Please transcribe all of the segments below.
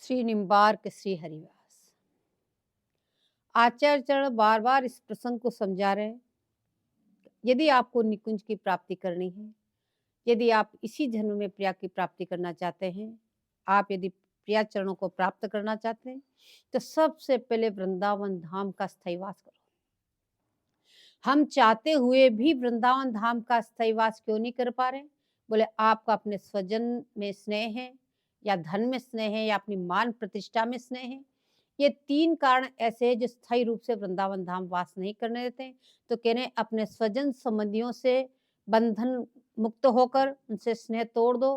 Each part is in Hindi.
श्री निम्बार्क श्री हरिवास। आचार्य चरण बार बार इस प्रसंग को समझा रहे हैं। यदि आपको निकुंज की प्राप्ति करनी है, यदि आप इसी जन्म में प्रिया की प्राप्ति करना चाहते हैं, आप यदि प्रिया चरणों को प्राप्त करना चाहते हैं, तो सबसे पहले वृंदावन धाम का स्थायीवास करो। हम चाहते हुए भी वृंदावन धाम का स्थायीवास क्यों नहीं कर पा रहे? बोले आपका अपने स्वजन में स्नेह है, या धन में स्नेह है, या अपनी मान प्रतिष्ठा में स्नेह है। ये 3 कारण ऐसे हैं जो स्थायी रूप से वृंदावन धाम वास नहीं करने देते हैं। तो कह रहे हैं अपने स्वजन संबंधियों से बंधन मुक्त होकर उनसे स्नेह तोड़ दो,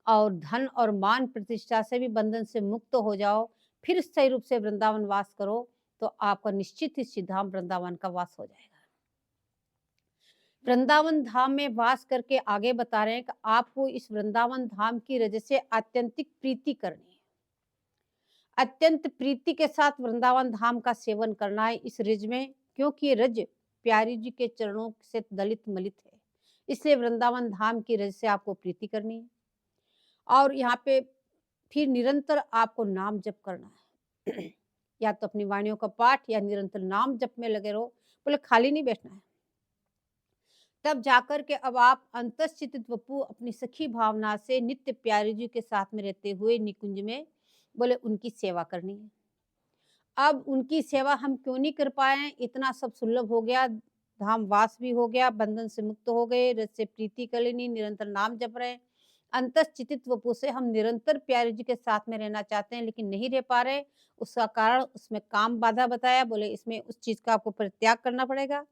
और धन और मान प्रतिष्ठा से भी बंधन से मुक्त हो जाओ, फिर स्थायी रूप से वृंदावन वास करो, तो आपका निश्चित ही सिद्धाम वृंदावन का वास हो जाएगा। वृंदावन धाम में वास करके आगे बता रहे हैं कि आपको इस वृंदावन धाम की रज से आत्यंतिक प्रीति करनी है। अत्यंत प्रीति के साथ वृंदावन धाम का सेवन करना है इस रज में, क्योंकि ये रज प्यारी जी के चरणों से दलित मलित है। इसलिए वृंदावन धाम की रज से आपको प्रीति करनी है। और यहाँ पे फिर निरंतर आपको नाम जप करना है। या तो अपनी वाणियों का पाठ या निरंतर नाम जप में लगे रहो। बोले खाली नहीं बैठना है। तब जाकर के अब आप अंतश्चित वपु अपनी सखी भावना से नित्य प्यारी जी के साथ में रहते हुए निकुंज में बोले उनकी सेवा करनी है। अब उनकी सेवा हम क्यों नहीं कर पाए? इतना सब सुलभ हो गया, धाम वास भी हो गया, बंधन से मुक्त हो गए, रस से प्रीति कर लेनी, निरंतर नाम जप रहे हैं। अंतश्चित वपु से हम निरंतर प्यारे जी के साथ में रहना चाहते हैं, लेकिन नहीं रह पा रहे। उसका कारण उसमें काम बाधा बताया। बोले इसमें उस चीज का आपको परित्याग करना पड़ेगा,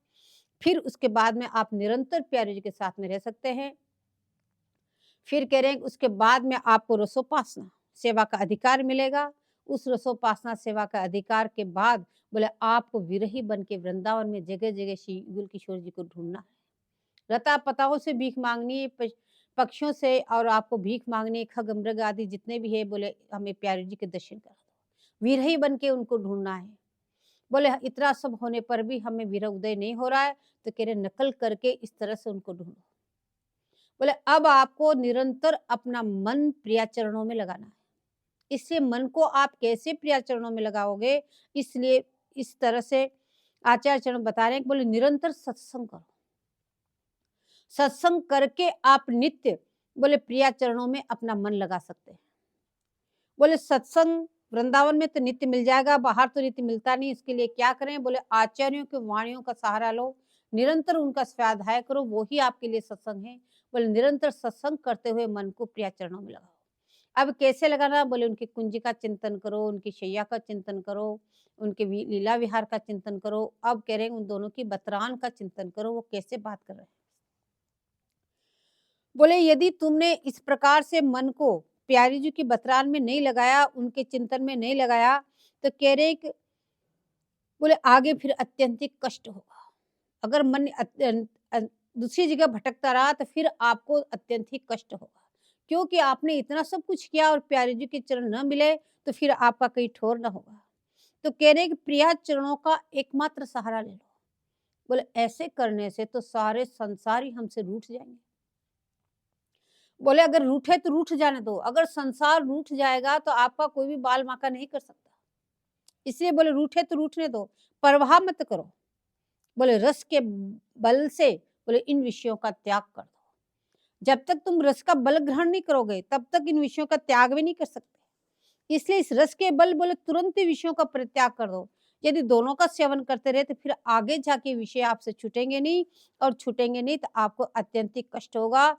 फिर उसके बाद में आप निरंतर प्यारे जी के साथ में रह सकते हैं। फिर कह रहे हैं उसके बाद में आपको रसोपासना सेवा का अधिकार मिलेगा। उस रसोपासना सेवा का अधिकार के बाद बोले आपको विरही बन के वृंदावन में जगह जगह श्री युगल किशोर जी को ढूंढना है। लता पताओं से भीख मांगनी है, पक्षियों से, और आपको भीख मांगनी है, खग मृग आदि जितने भी है, बोले हमें प्यारे जी के दर्शन करा दो। विरही बन के उनको ढूंढना है। बोले इतना सब होने पर भी हमें विरह उदय नहीं हो रहा है, तो कह रहे नकल करके इस तरह से उनको ढूंढो। बोले अब आपको निरंतर अपना मन प्रिया चरणों में लगाना है। इससे मन को आप कैसे प्रिया चरणों में लगाओगे? इसलिए इस तरह से आचार्य चरण बता रहे हैं कि बोले निरंतर सत्संग करो। सत्संग करके आप नित्य बोले प्रिया चरणों में अपना मन लगा सकते हैं। बोले सत्संग वृंदावन में तो नित्य मिल जाएगा, बाहर तो नित्य मिलता नहीं। इसके लिए क्या करें? बोले आचार्यों की वाणियों का सहारा लो, निरंतर उनका स्वाध्याय करो, वो ही आपके लिए सत्संग है। बोले निरंतर सत्संग करते हुए मन को प्रिया चरणों में लगाओ। अब कैसे लगाना? बोले उनकी कुंज का चिंतन करो, उनकी शैया का चिंतन करो, उनके लीला विहार का चिंतन करो। अब कह रहे हैं उन दोनों की बतरान का चिंतन करो। वो कैसे बात कर रहे हैं? बोले यदि तुमने इस प्रकार से मन को प्यारी जी की बतरान में नहीं लगाया, उनके चिंतन में नहीं लगाया, तो कह रहे कि बोले आगे फिर अत्यंतिक कष्ट होगा। अगर मन दूसरी जगह भटकता रहा तो फिर आपको अत्यंतिक कष्ट होगा, क्योंकि आपने इतना सब कुछ किया और प्यारे जी के चरण न मिले तो फिर आपका कहीं ठोर न होगा। तो कह रहे कि प्रिया चरणों का एकमात्र सहारा ले लो। बोले ऐसे करने से तो सारे संसार ही हमसे रूठ जाएंगे। बोले अगर रूठे तो रूठ जाने दो, अगर संसार रूठ जाएगा तो आपका कोई भी बाल बांका नहीं कर सकता। इसलिए बोले रूठे तो रूठने दो, परवाह मत करो। बोले रस के बल से बोले इन विषयों का त्याग कर दो। जब तक तुम रस का बल ग्रहण नहीं करोगे तब तक इन विषयों का त्याग भी नहीं कर सकते। इसलिए इस रस के बल बोले तुरंत ही विषयों का परित्याग कर दो। यदि दोनों का सेवन करते रहे तो फिर आगे जाके विषय आपसे छूटेंगे नहीं, और छूटेंगे नहीं तो आपको अत्यंतिक कष्ट होगा।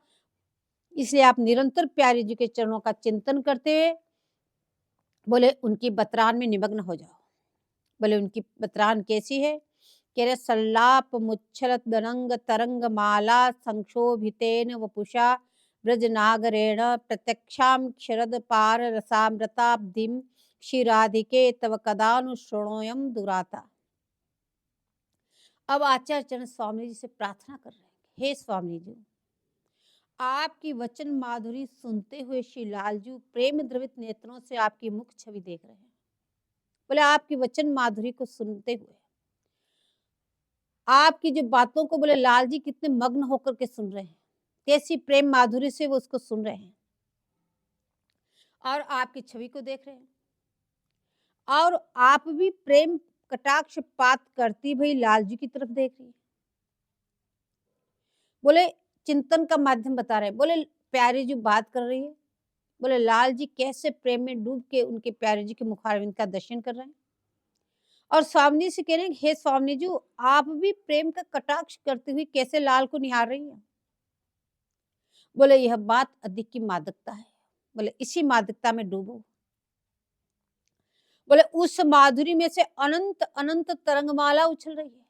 इसलिए आप निरंतर प्यारी जी के चरणों का चिंतन करते हुए बोले उनकी बतरान में निमग्न हो जाओ। बोले उनकी बतरान कैसी है? कह रहे सल्लाप मुच्छल दनंग तरंग माला संक्षोभितेन वपुषा ब्रजनागरेण प्रत्यक्षाम क्षरद पार रसामृताब्धिम क्षीराधिके तव कदानुश्रणोयम दुराता। अब आचार्य चरण स्वामी जी से प्रार्थना कर रहे हैं, हे स्वामी जी, आपकी वचन माधुरी सुनते हुए श्री लालजू प्रेम द्रवित नेत्रों से आपकी मुख छवि देख रहे हैं। बोले आपकी वचन माधुरी को सुनते हुए आपकी जो बातों को बोले लाल जी कितने मग्न होकर के सुन रहे हैं, कैसी प्रेम माधुरी से वो उसको सुन रहे हैं और आपकी छवि को देख रहे हैं। और आप भी प्रेम कटाक्ष पात करती भई लाल जी की तरफ देख रही है। बोले चिंतन का माध्यम बता रहे हैं। बोले प्यारी जी बात कर रही है। बोले लाल जी कैसे प्रेम में डूब के उनके प्यारे जी के मुखारविंद का दर्शन कर रहे हैं। और स्वामी से कह रहे हैं, हे स्वामी जी आप भी प्रेम का कटाक्ष करते हुए कैसे लाल को निहार रही हैं? बोले यह बात अधिक की मादकता है। बोले इसी मादकता में डूबो। बोले उस माधुरी में से अनंत अनंत तरंगमाला उछल रही है।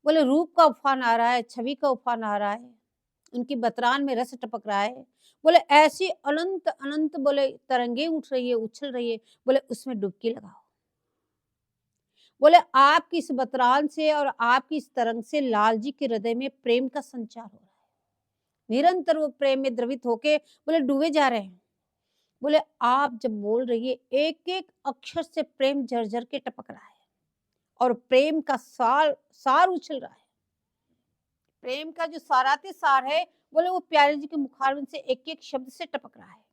बोले रूप का उफान आ रहा है, छवि का उफान आ रहा है, उनकी बतरान में रस टपक रहा है। बोले ऐसी अनंत अनंत बोले तरंगे उठ रही है, उछल रही है। बोले उसमें डुबकी लगाओ। बोले आपकी इस बतरान से और आपकी इस तरंग से लाल जी के हृदय में प्रेम का संचार हो रहा है। निरंतर वो प्रेम में द्रवित होके बोले डूबे जा रहे हैं। बोले आप जब बोल रही है एक एक अक्षर से प्रेम झरझर के टपक रहा है और प्रेम का सार सार उछल रहा है। प्रेम का जो साराते सार है बोले वो प्यारे जी के मुखारविंद से एक एक शब्द से टपक रहा है।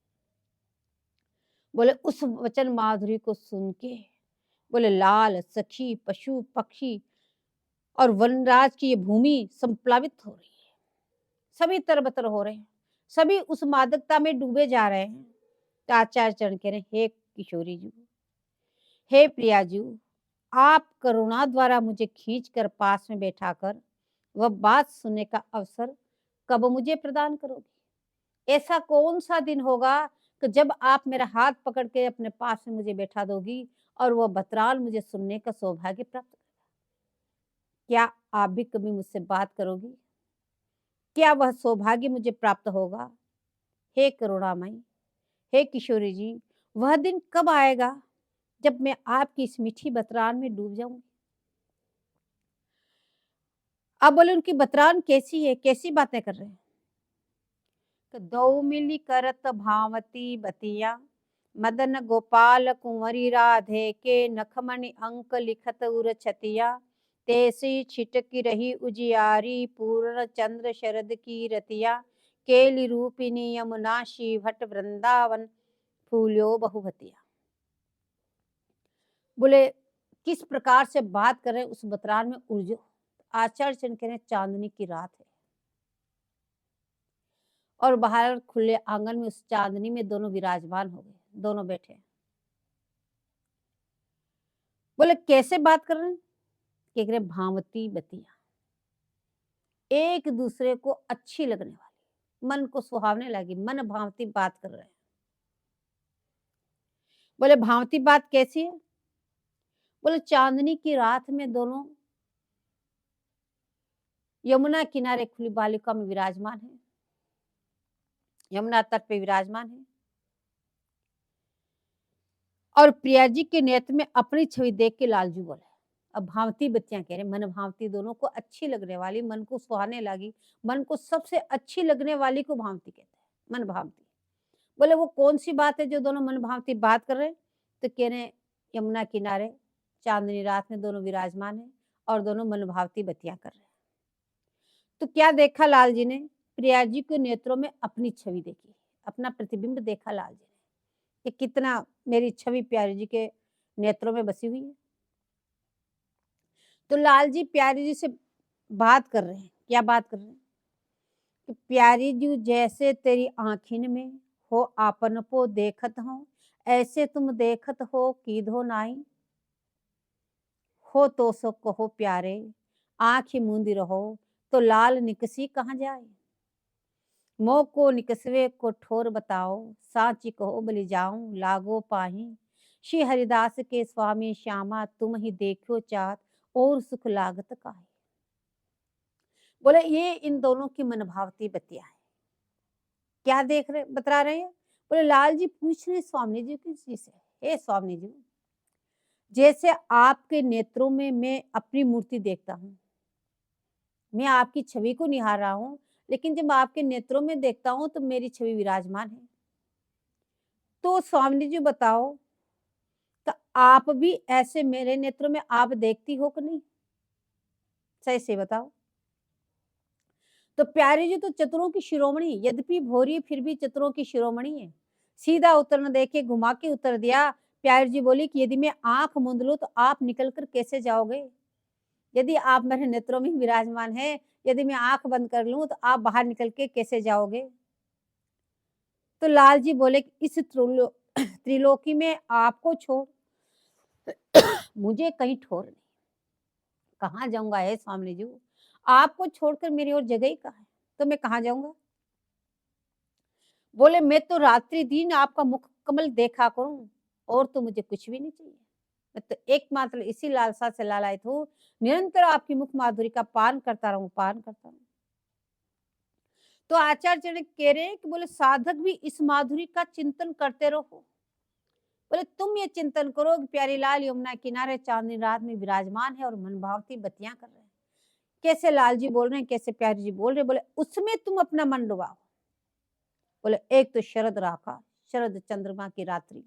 बोले उस वचन माधुरी को सुन के बोले लाल सखी पशु पक्षी और वनराज की ये भूमि संप्लावित हो रही है। सभी तरबतर हो रहे हैं, सभी उस मादकता में डूबे जा रहे हैं। तो आचार्य चरण कह रहे हैं, हे किशोरी जी, हे प्रिया जी, आप करुणा द्वारा मुझे खींचकर पास में बैठाकर वह बात सुनने का अवसर कब मुझे प्रदान करोगी? ऐसा कौन सा दिन होगा कि जब आप मेरा हाथ पकड़ के अपने पास में मुझे बैठा दोगी और वह बतराल मुझे सुनने का सौभाग्य प्राप्त करेगा? क्या आप भी कभी मुझसे बात करोगी? क्या वह सौभाग्य मुझे प्राप्त होगा? हे करुणामयी, हे किशोरी जी, वह दिन कब आएगा जब मैं आपकी इस मीठी बतरान में डूब जाऊंगी? अब बोले उनकी बतरान कैसी है, कैसी बातें कर रहे हैं? तो दो मिली करत भावती बतिया मदन गोपाल कुंवरी राधे के नखमणि अंक लिखत उर छतिया तेसी छिटकी रही उजियारी पूर्ण चंद्र शरद की रतिया केली रूपिणी यमुना भट वृंदावन फूल्यो बहुभतिया। बोले किस प्रकार से बात कर रहे हैं उस बतरान में उलझो। आचार्य चंद कह रहे हैं चांदनी की रात है और बाहर खुले आंगन में उस चांदनी में दोनों विराजमान हो गए, दोनों बैठे हैं। बोले कैसे बात कर रहे हैं? कह रहे भावती बतिया, एक दूसरे को अच्छी लगने वाली, मन को सुहावने लगी, मन भावती बात कर रहे हैं। बोले भावती बात कैसी है? बोले चांदनी की रात में दोनों यमुना किनारे खुली बालिका में विराजमान है, यमुना तट पे विराजमान है और प्रिया जी के नेत्र में अपनी छवि देख के लालजू बोले। अब भावती बच्चियां कह रहे मन भावती, दोनों को अच्छी लगने वाली, मन को सुहाने लगी, मन को सबसे अच्छी लगने वाली को भावती कहते हैं, मन भावती। बोले वो कौन सी बात है जो दोनों मन भावती बात कर रहे हैं? तो कह रहे यमुना किनारे चांदनी रात में दोनों विराजमान है और दोनों मन भावती बतियां कर रहे हैं। तो क्या देखा लाल जी ने? प्रिया जी के नेत्रों में अपनी छवि देखी, अपना प्रतिबिंब देखा लाल जी ने कि कितना मेरी छवि प्यारी जी के नेत्रों में बसी हुई है। तो लाल जी प्यारी जी से बात कर रहे हैं। क्या बात कर रहे हैं? कि प्यारी जी जैसे तेरी आँखिन में हो आपन को देखत हो, ऐसे तुम देखत हो कीधो नाई। हो तो सो कहो प्यारे, आँखि मूंदी रहो तो लाल निकसी कहाँ जाए। मोह को निकसवे को ठोर बताओ, साची कहो बलि जाऊं लागो पाही। श्री हरिदास के स्वामी श्यामा तुम ही देखो चाहत और सुख लागत काहे। बोले ये इन दोनों की मनभावती बतिया है। क्या देख रहे बता रहे हैं? बोले लाल जी पूछ रहे स्वामी जी किसी से, हे स्वामी जी जैसे आपके नेत्रों में मैं अपनी मूर्ति देखता हूँ, मैं आपकी छवि को निहार रहा हूँ, लेकिन जब आपके नेत्रों में देखता हूँ तो मेरी छवि विराजमान है। तो स्वामी जी बताओ, तो आप भी ऐसे मेरे नेत्रों में आप देखती हो कि नहीं? सही से बताओ। तो प्यारी जी तो चतुरों की शिरोमणि, यद्यपि भोरी फिर भी चतुरों की शिरोमणि है। सीधा उत्तर न देके घुमा के उत्तर दिया, प्यारी जी बोली कि यदि मैं आँख मूंद लूँ तो आप निकल कर कैसे जाओगे? यदि आप मेरे नेत्रों में ही विराजमान हैं, यदि मैं आँख बंद कर लूँ तो आप बाहर निकल के कैसे जाओगे? तो लाल जी बोले कि इस त्रिलोकी में आपको छोड़ मुझे कहीं ठौर नहीं। कहाँ जाऊँगा हे स्वामी जी? आपको छोड़कर मेरी और जगह ही कहाँ है? तो मैं कहाँ जाऊँगा? बोले मैं तो रात्रि दिन आपका मुख कमल देखा करूँ और तो मुझे कुछ भी नहीं चाहिए। मैं तो एकमात्र इसी लालसा से लालायित हूँ, निरंतर आपकी मुख माधुरी का पान करता रहूँ, पान करता रहूँ। तो आचार्य जी कह रहे हैं कि बोले साधक भी इस माधुरी का चिंतन करते रहो। बोले तुम ये चिंतन करो कि प्यारी लाल यमुना किनारे चांदनी रात में विराजमान है और मनभावती बत्तियां कर रहे हैं। कैसे लाल जी बोल रहे हैं, कैसे प्यारी जी बोल रहे हैं, बोले उसमें तुम अपना मन डुबाओ। बोले एक तो शरद राका, शरद चंद्रमा की रात्रि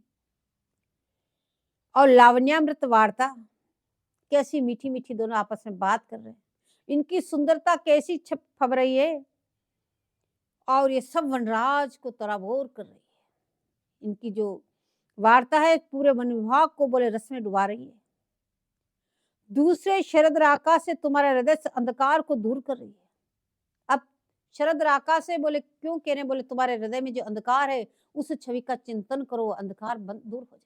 और लावण्यामृत वार्ता, कैसी मीठी मीठी दोनों आपस में बात कर रहे हैं। इनकी सुंदरता कैसी छप फब रही है और ये सब वनराज को तराबोर कर रही है। इनकी जो वार्ता है पूरे वन विभाग को बोले रस में डुबा रही है। दूसरे शरद राका से तुम्हारे हृदय से अंधकार को दूर कर रही है। अब शरद राका से बोले क्यों कह रहे, बोले तुम्हारे हृदय में जो अंधकार है उस छवि का चिंतन करो, अंधकार दूर हो जाएगा।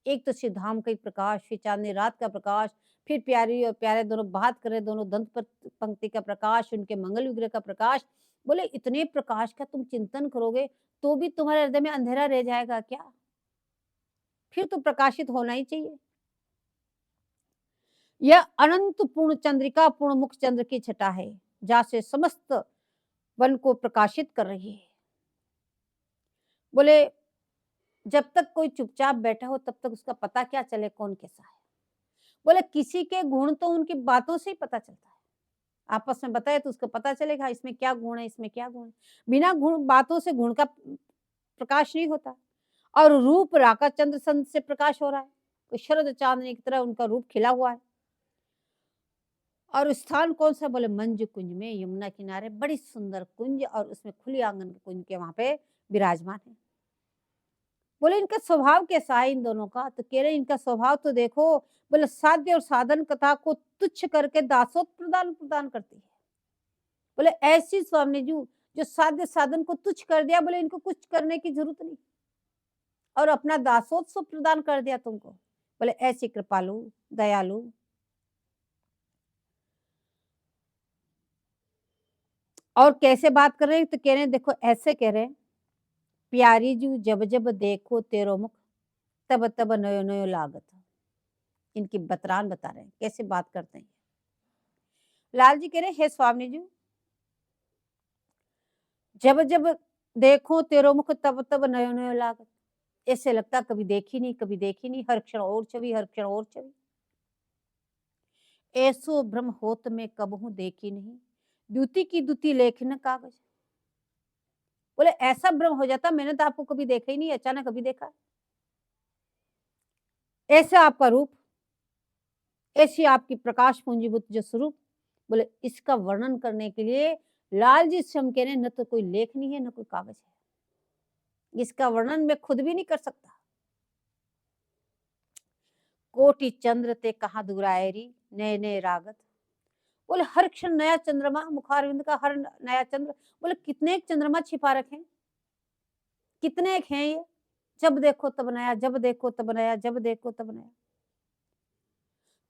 एक तो श्री धाम का प्रकाश, फिर चांदनी रात का प्रकाश, फिर प्यारी और प्यारे दोनों बात कर रहे, दोनों दंत पंक्ति का प्रकाश, उनके मंगल विग्रह का प्रकाश। बोले इतने प्रकाश का तुम चिंतन करोगे तो भी तुम्हारे हृदय में अंधेरा रह जाएगा क्या? फिर तो प्रकाशित होना ही चाहिए। यह अनंत पूर्ण चंद्रिका पूर्ण मुख चंद्र की छटा है, जहाँ से समस्त वन को प्रकाशित कर रही है। बोले जब तक कोई चुपचाप बैठा हो तब तक उसका पता क्या चले कौन कैसा है। बोले किसी के गुण तो उनकी बातों से ही पता चलता है। आपस में बताए तो उसको पता चलेगा इसमें क्या गुण है, इसमें क्या गुण है। बिना गुण बातों से गुण का प्रकाश नहीं होता। और रूप राका चंद्र सन से प्रकाश हो रहा है, तो शरद चांदनी की तरह उनका रूप खिला हुआ है। और स्थान कौन सा, बोले मंजू कुंज में, यमुना किनारे बड़ी सुंदर कुंज और उसमें खुली आंगन के कुंज के वहां पे विराजमान है। बोले इनका स्वभाव कैसा है इन दोनों का, तो कह रहे इनका स्वभाव तो देखो, बोले साध्य और साधन कथा को तुच्छ करके दासोत प्रदान प्रदान करती है। बोले ऐसी स्वामी जी जो साध्य साधन को तुच्छ कर दिया, बोले इनको कुछ करने की जरूरत नहीं और अपना दासोत्सव प्रदान कर दिया तुमको। बोले ऐसी कृपालु दयालु। और कैसे बात कर रहे हैं, तो कह रहे हैं देखो ऐसे कह रहे हैं, प्यारी जू जब जब देखो तेरो मुख तब तब नयो नयो लागत। इनकी बतरान बता रहे हैं कैसे बात करते हैं। लाल जी कह रहे हे स्वामी जी, जब जब देखो तेरो मुख तब तब नयो नयो लागत। ऐसे लगता कभी देखी नहीं, कभी देखी नहीं, हर क्षण और छवि, हर क्षण और छवि। ऐसो भ्रम होत में कबहू देखी नहीं, द्युति की द्युति लेखन कागज। बोले ऐसा भ्रम हो जाता मैंने तो आपको कभी देखा ही नहीं, अचानक कभी देखा। ऐसा आपका रूप, ऐसी आपकी प्रकाश पूंजीभूत जो स्वरूप, बोले इसका वर्णन करने के लिए लाल जी स्वयं कह रहे न तो कोई लेख नहीं है न कोई कागज है, इसका वर्णन मैं खुद भी नहीं कर सकता। कोटि चंद्र ते कहा दुरायरी नए नए रागत। बोले हर क्षण नया चंद्रमा, मुखारविंद का हर नया चंद्र। बोले कितने एक चंद्रमा छिपा रखे, कितने एक हैं ये, जब देखो तब नया, जब देखो तब नया, जब देखो तब नया।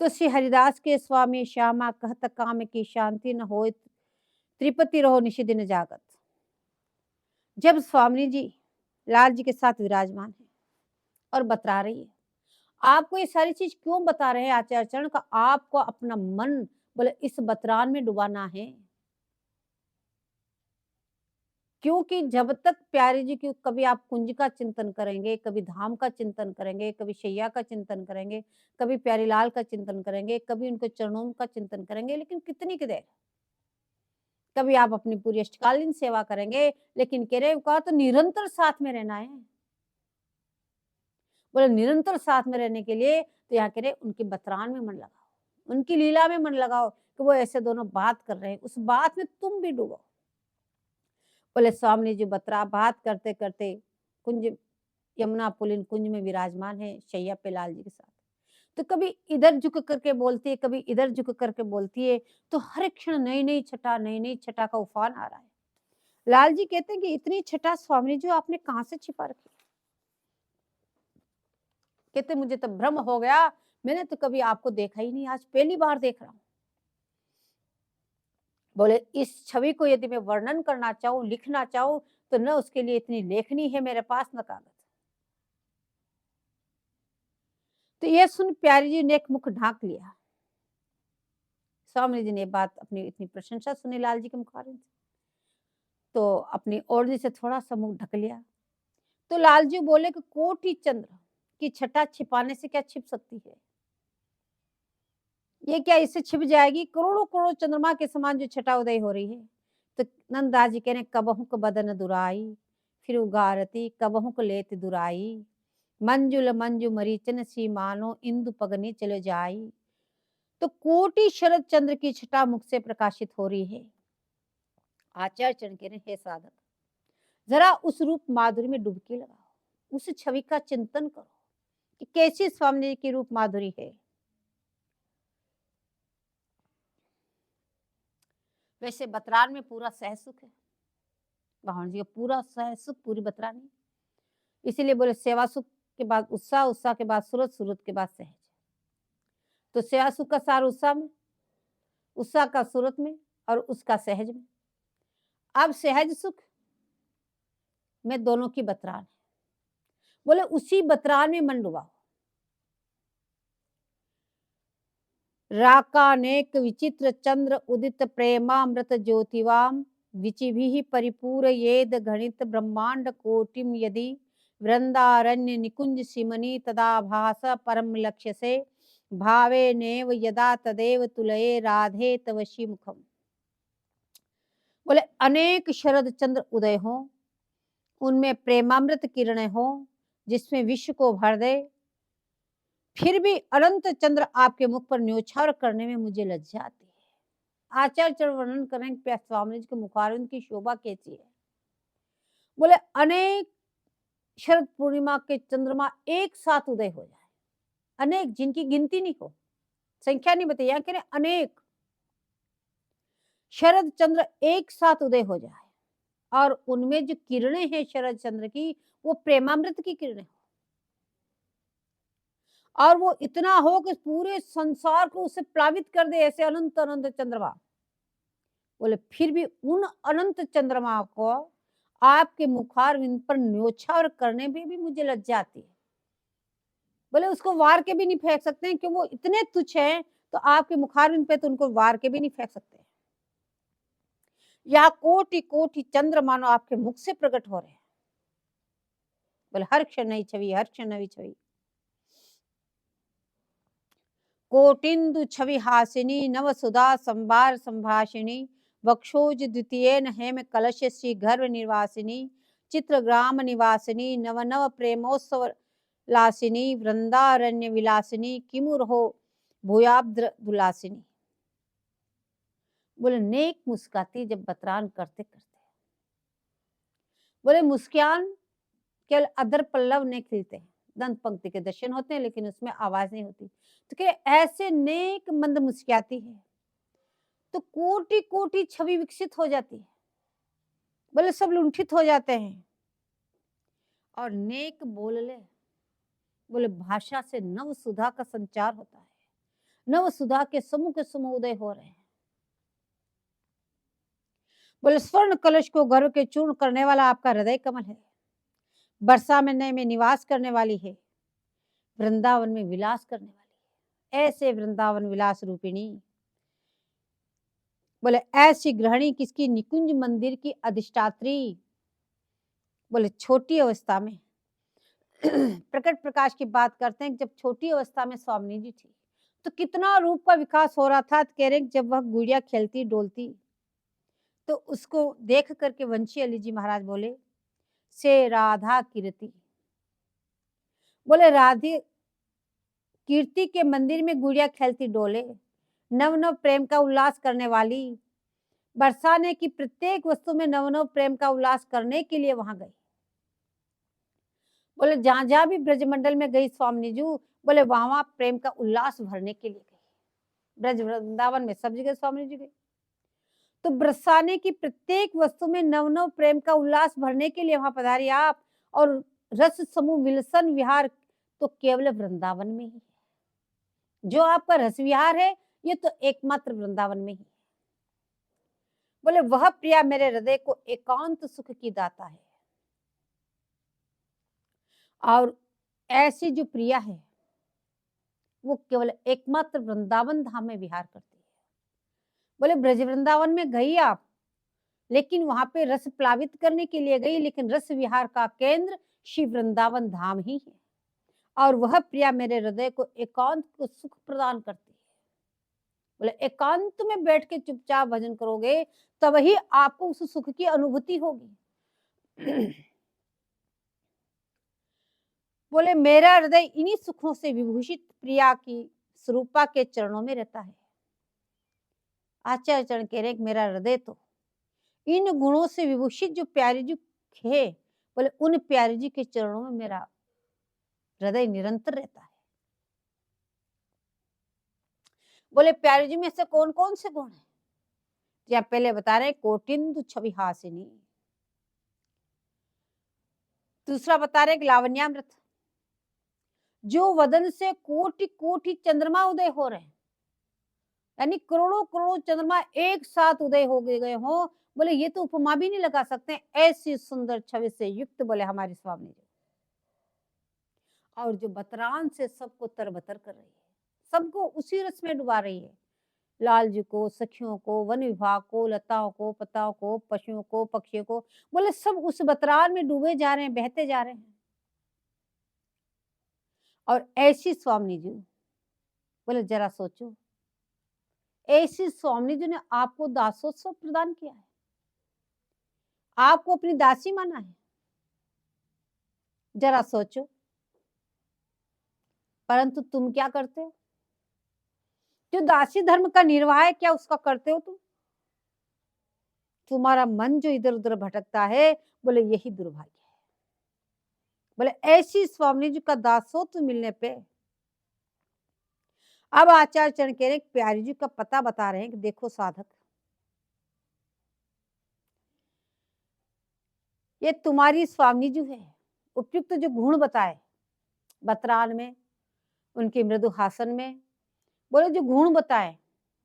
तो श्री हरिदास के स्वामी श्यामा कहत काम की शांति न हो, त्रिपति रहो निशि दिन जागत। जब स्वामी जी लाल जी के साथ विराजमान है और बता रही है, आपको ये सारी चीज क्यों बता रहे हैं आचार्य चरण का, आपको अपना मन बोले इस बतरान में डुबाना है। क्योंकि जब तक प्यारे जी की कभी आप कुंज का चिंतन करेंगे, कभी धाम का चिंतन करेंगे, कभी शैया का चिंतन करेंगे, कभी प्यारीलाल का चिंतन करेंगे, कभी उनके चरणों का चिंतन करेंगे, लेकिन कितनी की देर। कभी आप अपनी पूरी अष्टकालीन सेवा करेंगे, लेकिन कह रहे कहा तो निरंतर साथ में रहना है। बोले निरंतर साथ में रहने के लिए तो यहाँ कह रहे उनकी बतरान में मन लगाओ, उनकी लीला में मन लगाओ कि वो ऐसे दोनों बात कर रहे हैं, उस बात में तुम भी डूबो। बोले स्वामी जी बतरा बात करते करते कुंज यमुना पुलिन कुंज में विराजमान है शैया पे लाल जी के साथ। तो कभी इधर झुक करके बोलती है, कभी इधर झुक करके बोलती है, तो हर एक क्षण नई-नई छटा का उफान आ रहा है। लाल जी कहते हैं कि इतनी छटा स्वामी जी आपने कहाँ से छिपा रखी? कहते मुझे तो भ्रम हो गया, मैंने तो कभी आपको देखा ही नहीं, आज पहली बार देख रहा हूँ। बोले इस छवि को यदि मैं वर्णन करना चाहूँ, लिखना चाहूँ, तो न उसके लिए इतनी लेखनी है मेरे पास न कागज। तो ये सुन प्यारी जी ने एक मुख ढांक लिया। स्वामी जी ने बात अपनी इतनी प्रशंसा सुनी लाल जी के मुखारबिंद से, तो अपनी ओढ़नी से थोड़ा सा मुंह ढक लिया। तो लाल जी बोले कि कोटि चंद्र की छटा छिपाने से क्या छिप सकती है? ये क्या इससे छिप जाएगी? करोड़ों करोड़ों चंद्रमा के समान जो छटा उदय हो रही है। तो नंददास जी कह रहे कबहु क बदन दुराई, फिर उगारती कबहु क लेत दुराई, मंजुल मंजू मरीचन सी मानो इंदु पगनी चले जाई। तो कोटि शरद चंद्र की छटा मुख से प्रकाशित हो रही है। आचार्य चरण कह रहे हे साधक, जरा उस रूप माधुरी में डुबकी लगाओ, उस छवि का चिंतन करो कि कैसी स्वामी जी की रूप माधुरी है। वैसे बतरान में पूरा सहज सुख है, भगवान जी का पूरा सहज सुख पूरी बतरानी, इसीलिए बोले सेवा सुख के बाद उत्साह, उत्साह के बाद सूरत, सूरत के बाद सहज। तो सेवा सुख का सार उत्साह में, उत्साह का सूरत में और उसका सहज में। अब सहज सुख में दोनों की बतरान है, बोले उसी बतरान में मन डुबाओ। राकानेक विचित्र चंद्र उदित प्रेमामृत ज्योतिवाम, विचिभिः परिपूरयेद गणित ब्रह्मांड कोटिम यदि, वृंदारण्य निकुंज सिमनी तदाभास परम लक्ष्य से, भावे नेव यदा तदेव तुलये राधे तव मुखम। बोले अनेक शरद चंद्र उदय हो, उनमें प्रेमामृत किरणें हो जिसमें विश्व को भर दे, फिर भी अनंत चंद्र आपके मुख पर न्योछावर करने में मुझे लज्जा आती है। आचार्य चरण वर्णन करें स्वामी जी के मुखारविंद की शोभा कैसी है। बोले अनेक शरद पूर्णिमा के चंद्रमा एक साथ उदय हो जाए, अनेक जिनकी गिनती नहीं हो, संख्या नहीं बताई, यहाँ कह रहे अनेक शरद चंद्र एक साथ उदय हो जाए और उनमें जो किरणें हैं शरद चंद्र की, वो प्रेमामृत की किरणें हो, और वो इतना हो कि पूरे संसार को उसे प्लावित कर दे, ऐसे अनंत अनंत चंद्रमा। बोले फिर भी उन अनंत चंद्रमा को आपके मुखारविंद पर न्योछावर करने में भी मुझे लज्जा आती है। बोले उसको वार के भी नहीं फेंक सकते हैं, कि वो इतने तुच्छ हैं, तो आपके मुखारविंद पे तो उनको वार के भी नहीं फेंक सकते। या कोटि कोटि चंद्र मानो आपके मुख से प्रकट हो रहे हैं। बोले हर क्षण नई छवि, हर क्षण नई छवि। कोटिंदु छवि हासिनी नव सुधा संभार संभाषिणी, वक्षोज द्वितीयेन हेम कलश श्री गर्भ निवासिनी, चित्रग्राम निवासिनी नव नव प्रेमोत्सव लासिनी, वृंदारण्य विलासिनी किमुर हो भूयाब्द्र दुलासिनी। बोले नेक मुस्काती जब बतरान करते करते, बोले मुस्कान केवल अधर पल्लव ने खिलते हैं, दंत पंक्ति के दर्शन होते हैं लेकिन उसमें आवाज नहीं होती। तो क्या ऐसे नेक मंद मुस्कुराती है तो कोटि कोटि छवि विकसित हो जाती है, बोले सब लुंठित हो जाते हैं। और नेक बोल ले, बोले भाषा से नव सुधा का संचार होता है, नव सुधा के समूह उदय हो रहे हैं। बोले स्वर्ण कलश को गर्व के चूर्ण करने वाला आपका हृदय कमल है, बरसा में नए में निवास करने वाली है, वृंदावन में विलास करने वाली है। ऐसे वृंदावन विलास रूपिणी, बोले ऐसी गृहिणी किसकी, निकुंज मंदिर की अधिष्ठात्री। बोले छोटी अवस्था में प्रकट प्रकाश की बात करते हैं, जब छोटी अवस्था में स्वामी जी थी तो कितना रूप का विकास हो रहा था। कह रहे जब वह गुड़िया खेलती डोलती तो उसको देख करके वंशी अली जी महाराज बोले से राधा कीर्ति, बोले राधे कीर्ति के मंदिर में गुड़िया खेलती डोले, नव नव प्रेम का उल्लास करने वाली, बरसाने की प्रत्येक वस्तु में नव नव प्रेम का उल्लास करने के लिए वहां गई। बोले जहां जहां भी ब्रजमंडल में गई स्वामी जी, बोले वहां वहां प्रेम का उल्लास भरने के लिए गई। ब्रज वृंदावन में सब जगह स्वामी जी गए। तो बरसाने की प्रत्येक वस्तु में नव नव प्रेम का उल्लास भरने के लिए वहां पधारी आप। और रस समूह विलसन विहार तो केवल वृंदावन में ही है। जो आपका रस विहार है ये तो एकमात्र वृंदावन में ही है। बोले वह प्रिया मेरे हृदय को एकांत सुख की दाता है। और ऐसी जो प्रिया है वो केवल एकमात्र वृंदावन धाम में विहार करती है। बोले ब्रज वृंदावन में गई आप, लेकिन वहां पे रस प्लावित करने के लिए गई, लेकिन रस विहार का केंद्र श्री वृंदावन धाम ही है। और वह प्रिया मेरे हृदय को एकांत को सुख प्रदान करती है। बोले एकांत में बैठ के चुपचाप भजन करोगे तब ही आपको उस सुख की अनुभूति होगी। बोले मेरा हृदय इन्हीं सुखों से विभूषित प्रिया की स्वरूपा के चरणों में रहता है। आचार्य चरण कह रहे मेरा हृदय तो इन गुणों से विभूषित जो प्यारी जी है, बोले उन प्यारी जी के चरणों में मेरा हृदय निरंतर रहता है। बोले प्यारी जी में से कौन कौन से गुण है? या पहले बता रहे कोटिंदु छवि हासिनी, दूसरा बता रहे लावण्यामृत, जो वदन से कोटि कोटि चंद्रमा उदय हो रहे हैं, यानी करोड़ों करोड़ों चंद्रमा एक साथ उदय हो गए हो। बोले ये तो उपमा भी नहीं लगा सकते, ऐसी सुंदर छवि से युक्त बोले हमारी स्वामी जी। और जो बतरान से सबको तरबतर कर रही है, सबको उसी रस में डुबा रही है। लाल जी को, सखियों को, वन विभाग को, लताओं को, पताओं को, पशुओं को, पक्षियों को, बोले सब उस बतरान में डूबे जा रहे हैं, बहते जा रहे हैं। और ऐसी स्वामी जी, बोले जरा सोचो, ऐसी स्वामी जी ने आपको दासोत्सव प्रदान किया है, आपको अपनी दासी माना है। जरा सोचो, परंतु तुम क्या करते हो? जो दासी धर्म का निर्वाह है, क्या उसका करते हो तुम? तुम्हारा मन जो इधर उधर भटकता है, बोले यही दुर्भाग्य है। बोले ऐसी स्वामी जी का दासोत्व मिलने पे अब आचार्य चरण कह रहे प्यारी जी का पता बता रहे हैं कि देखो साधक, ये तुम्हारी स्वामी जी है, उपयुक्त जो गुण बताए बतरान में, उनके मृदु हासन में, बोले जो गुण बताए,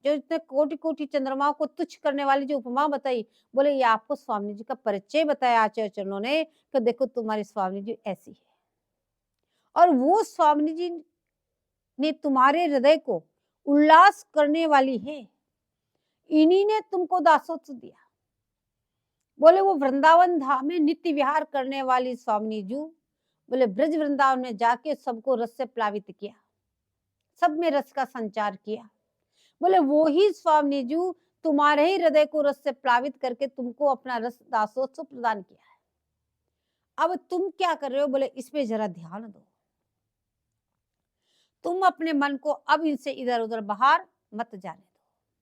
जो इतने कोटि कोटि चंद्रमाओं को तुच्छ करने वाली जो उपमा बताई, बोले ये आपको स्वामी जी का परिचय बताया आचार्य चरणों ने कि देखो तुम्हारी स्वामी जी ऐसी है। और वो स्वामी जी ने तुम्हारे हृदय को उल्लास करने वाली है, इन्हीं ने तुमको दासोत्व दिया। बोले वो वृंदावन धाम में नित्य विहार करने वाली स्वामी जी, बोले ब्रज वृंदावन में जाके सबको रस से प्लावित किया, सब में रस का संचार किया। बोले वो ही स्वामी जी तुम्हारे ही हृदय को रस से प्लावित करके तुमको अपना रस दासोत्सव प्रदान किया है। अब तुम क्या कर रहे हो? बोले इसमें जरा ध्यान दो, तुम अपने मन को अब इनसे इधर उधर बाहर मत जाने दो,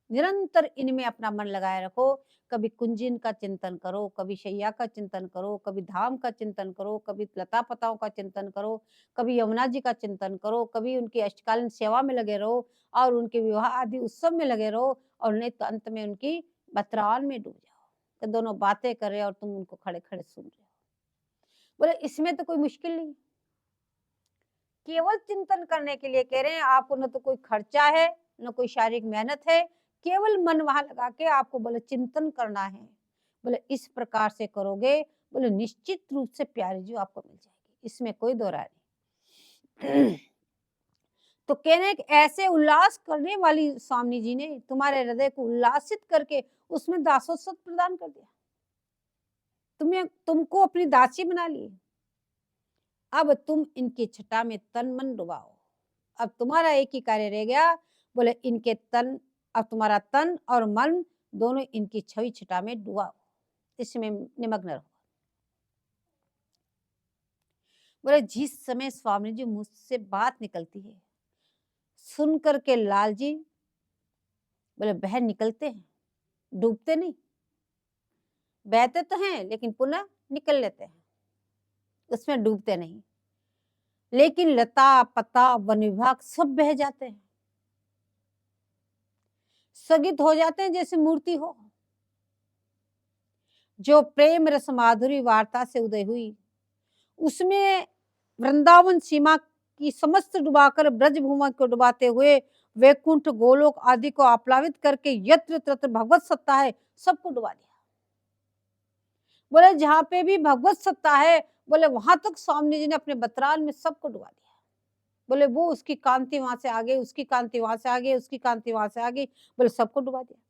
निरंतर इनमें अपना मन लगाए रखो। कभी कुंजिन का चिंतन करो, कभी शैया का चिंतन करो, कभी धाम का चिंतन करो, कभी लता पताओं का चिंतन करो, कभी यमुना जी का चिंतन करो, कभी उनकी अष्टकालीन सेवा में लगे रहो और उनके विवाह आदि उत्सव में लगे रहो, और नहीं तो अंत में उनकी बतरान में डूब जाओ कि दोनों बातें कर रहे और तुम उनको खड़े खड़े सुन रहे हो। बोले इसमें तो कोई मुश्किल नहीं, केवल चिंतन करने के लिए कह रहे हैं। आपको न तो कोई खर्चा है, न कोई शारीरिक मेहनत है, केवल मन वहां लगा के आपको बोले चिंतन करना है। बोले इस प्रकार से करोगे, बोले निश्चित रूप से प्यारी जी आपको मिल जाएगी, इसमें कोई दो राय नहीं। तो कह रहे हैं ऐसे उल्लास करने वाली स्वामी जी ने तुम्हारे हृदय को उल्लासित करके उसमें दासोत्सव प्रदान कर दिया, तुमको अपनी दासी बना ली। अब तुम इनकी छटा में तन मन डुबाओ। अब तुम्हारा एक ही कार्य रह गया, बोले इनके तन, अब तुम्हारा तन और मन दोनों इनकी छवि छटा में डुबाओ, इसमें निमग्न रहो। बोले जिस समय स्वामी जी मुझसे बात निकलती है, सुन करके लाल जी बोले बहर निकलते हैं, डूबते नहीं, बहते तो हैं लेकिन पुनः निकल लेते हैं, उसमें डूबते नहीं। लेकिन लता पत्ता वन विभाग सब बह जाते हैं, स्थगित हो जाते हैं जैसे मूर्ति हो। जो प्रेम रस माधुरी वार्ता से उदय हुई, उसमें वृंदावन सीमा की समस्त डुबाकर ब्रज भूमि को डुबाते हुए वैकुंठ गोलोक आदि को आप्लावित करके यत्र तत्र भगवत सत्ता है सबको डुबा दिया। बोले जहां पे भी भगवत सत्ता है, बोले वहां तक स्वामी जी ने अपने बतरान में सबको डुबा दिया। बोले वो उसकी कांति वहां से आगे, उसकी कांति वहां से आगे, उसकी कांति वहां से आगे, बोले सबको डुबा दिया।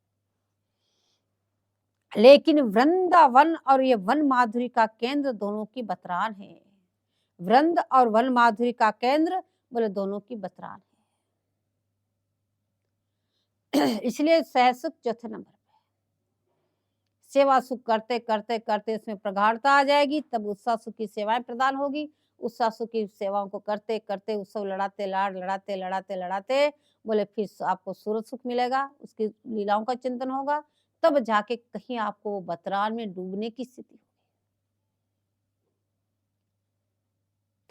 लेकिन वृंदावन और ये वन माधुरी का केंद्र दोनों की बतरान है। वृंद और वन माधुरी का केंद्र बोले दोनों की बतरान है। इसलिए सहसुख चौथे नंबर पे। सेवा सुख करते करते करते इसमें प्रगाढ़ता आ जाएगी, तब उत्साह सुख की सेवाएं प्रदान होगी। उत्साह सुख की सेवाओं को करते करते उत्सव लड़ाते लड़ाते लड़ाते लड़ाते बोले फिर आपको सूरज सुख मिलेगा, उसकी लीलाओं का चिंतन होगा, तब जाके कहीं आपको बतरान में डूबने की स्थिति होगी।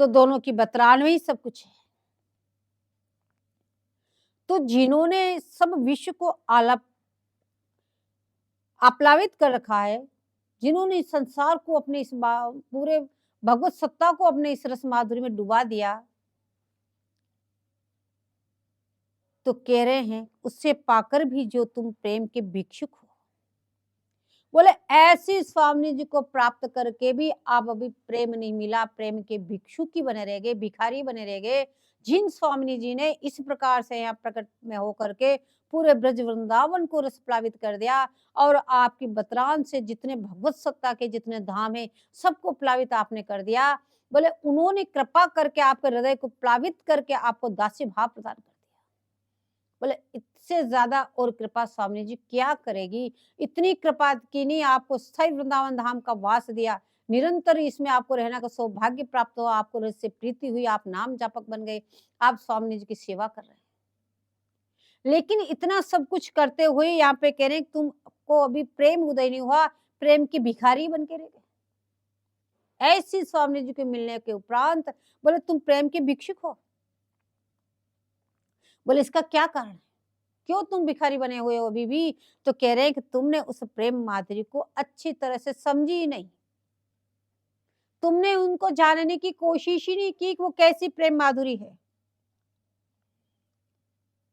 तो दोनों की बतरान में ही सब कुछ है। तो जिन्होंने सब विश्व को आप्लावित कर रखा है, जिन्होंने इस संसार को अपने इस पूरे भगवत सत्ता को अपने इस रस माधुरी में डुबा दिया, तो कह रहे हैं उससे पाकर भी जो तुम प्रेम के भिक्षुक हो, बोले ऐसी स्वामी जी को प्राप्त करके भी आप अभी प्रेम नहीं मिला, प्रेम के भिक्षुक ही बने रह गए, भिखारी बने रह गए। जिन स्वामी जी ने इस प्रकार से यहाँ प्रकट में होकर के पूरे ब्रज वृंदावन को रस प्लावित कर दिया और आपकी बतरान से जितने भगवत सत्ता के जितने धाम है सबको प्लावित आपने कर दिया, बोले उन्होंने कृपा करके आपके हृदय को प्लावित करके आपको दासी भाव प्रदान कर दिया। बोले इससे ज्यादा और कृपा स्वामी जी क्या करेगी। इतनी कृपा की नहीं, आपको स्थायी वृंदावन धाम का वास दिया, निरंतर इसमें आपको रहना का सौभाग्य प्राप्त हुआ, आपको इससे प्रीति हुई, आप नाम जापक बन गए, आप स्वामी जी की सेवा कर रहे हैं। लेकिन इतना सब कुछ करते हुए यहाँ पे कह रहे हैं तुमको अभी प्रेम उदय नहीं हुआ, प्रेम की भिखारी बन के रह गए। ऐसी स्वामी जी के मिलने के उपरांत बोले तुम प्रेम के भिक्षुक हो। बोले इसका क्या कारण है, क्यों तुम भिखारी बने हुए हो अभी भी। तो कह रहे हैं कि तुमने उस प्रेम माधुरी को अच्छी तरह से समझी ही नहीं, तुमने उनको जानने की कोशिश ही नहीं की कि वो कैसी प्रेम माधुरी है।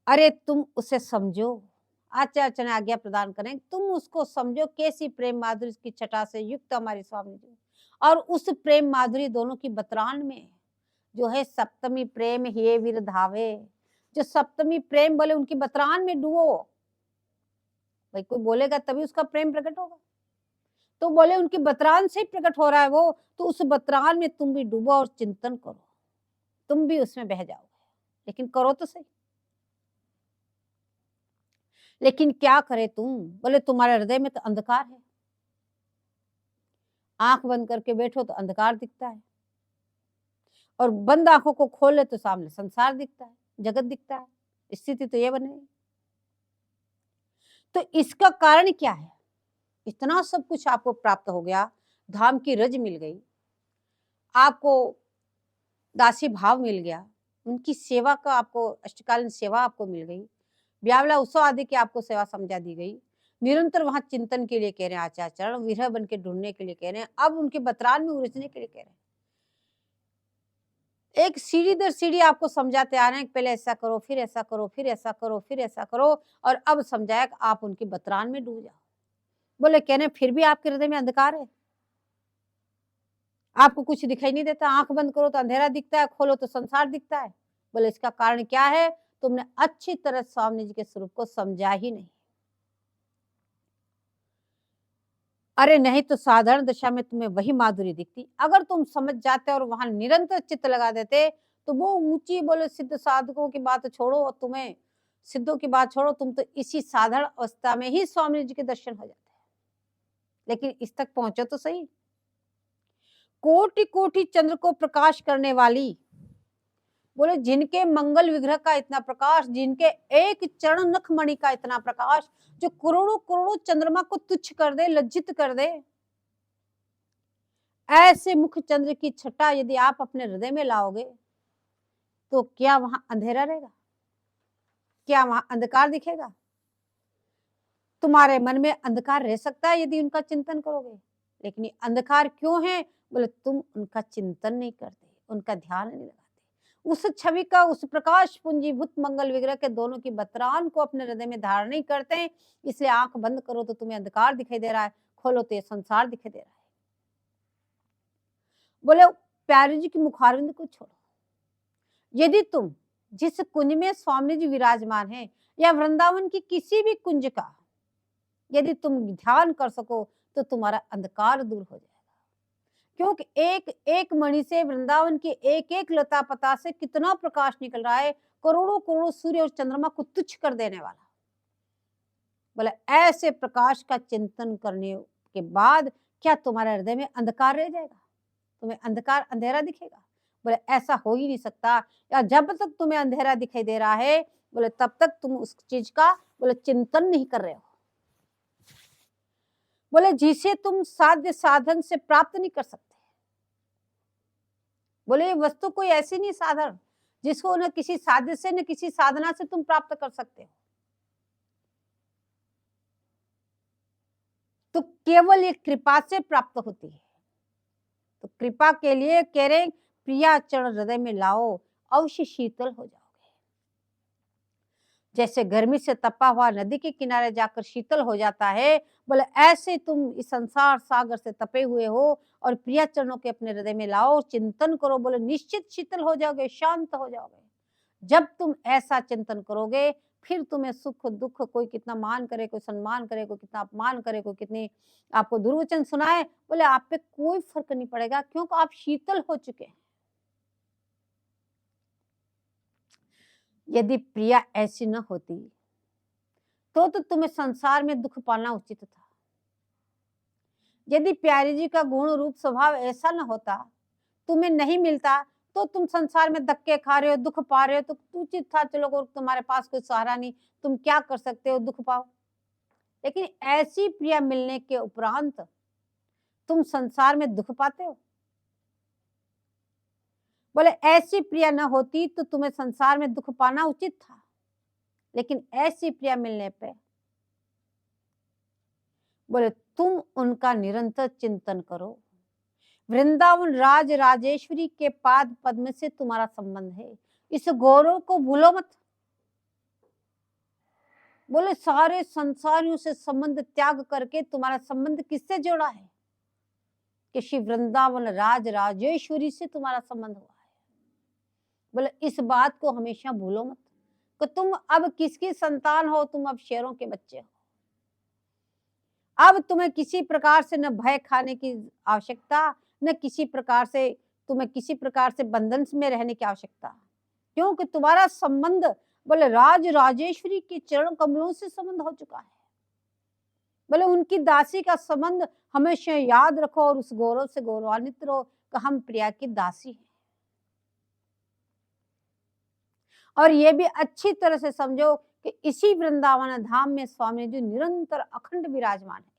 अरे तुम उसे समझो, आचार्य ने आज्ञा प्रदान करें, तुम उसको समझो कैसी प्रेम माधुरी की छटा से युक्त हमारी स्वामी जी, और उस प्रेम माधुरी दोनों की बतरान में जो है सप्तमी प्रेम हे वीर धावे, जो सप्तमी प्रेम बोले उनकी बतरान में डूबो। भाई कोई बोलेगा तभी उसका प्रेम प्रकट होगा, तो बोले उनकी बतरान से ही प्रकट हो रहा है वो, तो उस बतरान में तुम भी डूबो और चिंतन करो, तुम भी उसमें बह जाओगे। लेकिन करो तो सही। लेकिन क्या करे तुम, बोले तुम्हारे हृदय में तो अंधकार है, आंख बंद करके बैठो तो अंधकार दिखता है, और बंद आंखों को खोले तो सामने संसार दिखता है, जगत दिखता है। स्थिति तो ये बने। तो इसका कारण क्या है, इतना सब कुछ आपको प्राप्त हो गया, धाम की रज मिल गई, आपको दासी भाव मिल गया, उनकी सेवा का आपको अष्टकालीन सेवा आपको मिल गई, ब्यावला उत्सव आदि की आपको सेवा समझा दी गई, निरंतर वहां चिंतन के लिए कह रहे हैं आचार्य चरण, विरह बन के ढूंढने के लिए कह रहे हैं, अब उनके बतरान में उलझने के लिए कह रहे हैं। एक सीढ़ी दर सीढ़ी आपको समझाते आ रहे हैं, पहले ऐसा करो, फिर ऐसा करो, फिर ऐसा करो, फिर ऐसा करो, और अब समझाया कि आप उनकी बतरान में डूब जाओ। बोले कहने फिर भी आपके हृदय में अंधकार है, आपको कुछ दिखाई नहीं देता, आंख बंद करो तो अंधेरा दिखता है, खोलो तो संसार दिखता है। बोले इसका कारण क्या है, तुमने अच्छी तरह स्वामी जी के स्वरूप को समझा ही नहीं। अरे नहीं तो साधारण दशा में तुम्हें वही माधुरी दिखती, अगर तुम समझ जाते और वहां निरंतर चित्त लगा देते तो वो ऊंची बोले सिद्ध साधकों की बात छोड़ो, और तुम्हें सिद्धों की बात छोड़ो, तुम तो इसी साधारण अवस्था में ही स्वामी जी के दर्शन हो जाते हैं। लेकिन इस तक पहुंचो तो सही। कोटि कोटि चंद्र को प्रकाश करने वाली, बोले जिनके मंगल विग्रह का इतना प्रकाश, जिनके एक चरण नखमणि का इतना प्रकाश, जो करोड़ों करोड़ों चंद्रमा को तुच्छ कर दे, लज्जित कर दे, ऐसे मुख चंद्र की छटा यदि आप अपने हृदय में लाओगे तो क्या वहां अंधेरा रहेगा? क्या वहां अंधकार दिखेगा? तुम्हारे मन में अंधकार रह सकता है यदि उनका चिंतन करोगे, लेकिन ये अंधकार क्यों है? बोले तुम उनका चिंतन नहीं करते, उनका ध्यान नहीं लगाते। उस छवि का, उस प्रकाश पुंजीभूत मंगल विग्रह के दोनों की बतरान को अपने हृदय में धारण नहीं करते हैं। इसलिए आंख बंद करो तो तुम्हें अंधकार दिखाई दे रहा है, खोलो तो ये संसार दिखाई दे रहा है। बोले प्यारे जी की मुखारविंद को छोड़ो। यदि तुम जिस कुंज में स्वामी जी विराजमान है या वृंदावन की किसी भी कुंज का यदि तुम ध्यान कर सको तो तुम्हारा अंधकार दूर हो जाएगा। क्योंकि एक एक मणि से, वृंदावन की एक एक लता पता से कितना प्रकाश निकल रहा है, करोड़ों करोड़ों सूर्य और चंद्रमा को तुच्छ कर देने वाला। बोले ऐसे प्रकाश का चिंतन करने के बाद क्या तुम्हारे हृदय में अंधकार रह जाएगा? तुम्हें अंधकार, अंधेरा दिखेगा? बोले ऐसा हो ही नहीं सकता। या जब तक तुम्हें अंधेरा दिखाई दे रहा है, बोले तब तक तुम उस चीज का बोले चिंतन नहीं कर रहे हो। बोले जिसे तुम साध्य साधन से प्राप्त नहीं कर सकते। बोले ये वस्तु कोई ऐसी नहीं साधन जिसको न किसी साध्य से न किसी साधना से तुम प्राप्त कर सकते हो। तो केवल ये कृपा से प्राप्त होती है। तो कृपा के लिए कह रहे प्रिया चरण हृदय में लाओ, अवश्य शीतल हो जाओगे। जैसे गर्मी से तपा हुआ नदी के किनारे जाकर शीतल हो जाता है, बोले ऐसे तुम इस संसार सागर से तपे हुए हो और प्रिया चरणों के अपने हृदय में लाओ, चिंतन करो, बोले निश्चित शीतल हो जाओगे, शांत हो जाओगे। जब तुम ऐसा चिंतन करोगे फिर तुम्हें सुख दुख, कोई कितना मान करे, कोई सम्मान करे, कोई कितना अपमान करे, कोई कितनी आपको दुर्वचन सुनाए, बोले आप पे कोई फर्क नहीं पड़ेगा, क्योंकि आप शीतल हो चुके हैं। यदि प्रिया ऐसी न होती तो तुम्हें संसार में दुख पाना उचित था। यदि प्यारी जी का गुण रूप स्वभाव ऐसा न होता, तुम्हें नहीं मिलता, तो तुम संसार में धक्के खा रहे हो, दुख पा रहे हो, तो उचित था चलो, तुम्हारे पास कोई सहारा नहीं, तुम क्या कर सकते हो, दुख पाओ। लेकिन ऐसी प्रिया मिलने के उपरांत तुम संसार में दुख पाते हो। बोले ऐसी प्रिया न होती तो तुम्हें संसार में दुख पाना उचित था, लेकिन ऐसी प्रिया मिलने पे बोले तुम उनका निरंतर चिंतन करो। वृंदावन राज राजेश्वरी के पाद पद्म से तुम्हारा संबंध है, इस गौरव को भूलो मत। बोले सारे संसारियों से संबंध त्याग करके तुम्हारा संबंध किससे जोड़ा है? कि श्री वृंदावन राज राजेश्वरी से तुम्हारा संबंध हुआ है। बोले इस बात को हमेशा भूलो मत कि तुम अब किसकी संतान हो, तुम अब शेरों के बच्चे हो। अब तुम्हें किसी प्रकार से न भय खाने की आवश्यकता, न किसी प्रकार से तुम्हें किसी प्रकार से बंधन में रहने की आवश्यकता, क्योंकि तुम्हारा संबंध बोले राज राजेश्वरी के चरण कमलों से संबंध हो चुका है। बोले उनकी दासी का संबंध हमेशा याद रखो और उस गौरव से गौरवान्वित रहो कि हम प्रिया की दासी हैं। और ये भी अच्छी तरह से समझो कि इसी वृंदावन धाम में स्वामी जी निरंतर अखंड विराजमान है,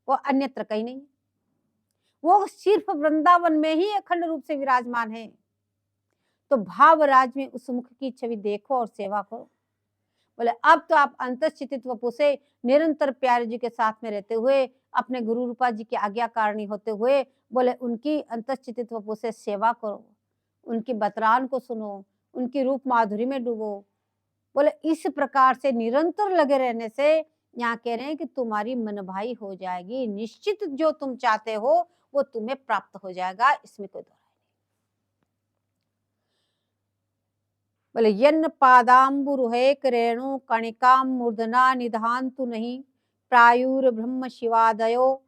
वो अन्यत्र कहीं नहीं, वो सिर्फ वृंदावन में ही अखंड रूप से विराजमान है। तो भावराज में उस मुख की छवि देखो और सेवा करो। बोले अब तो आप अंतश्चितित वपु से निरंतर प्यारे जी के साथ में रहते हुए, अपने गुरु रूपा जी की आज्ञाकारिणी होते हुए, बोले उनकी अंतश्चितित वपु से सेवा करो, उनकी बतरान को सुनो, उनकी रूप माधुरी में डूबो। बोले इस प्रकार से निरंतर लगे रहने से यहाँ कह रहे हैं कि तुम्हारी मन भाई हो जाएगी, निश्चित जो तुम चाहते हो वो तुम्हें प्राप्त हो जाएगा, इसमें कोई दो राय नहीं। बोले यन्न पादाम्बुरुहेक रेणु कणिकाम मूर्धना निधान्तु नहीं, प्रायुर ब्रह्म शिवादयो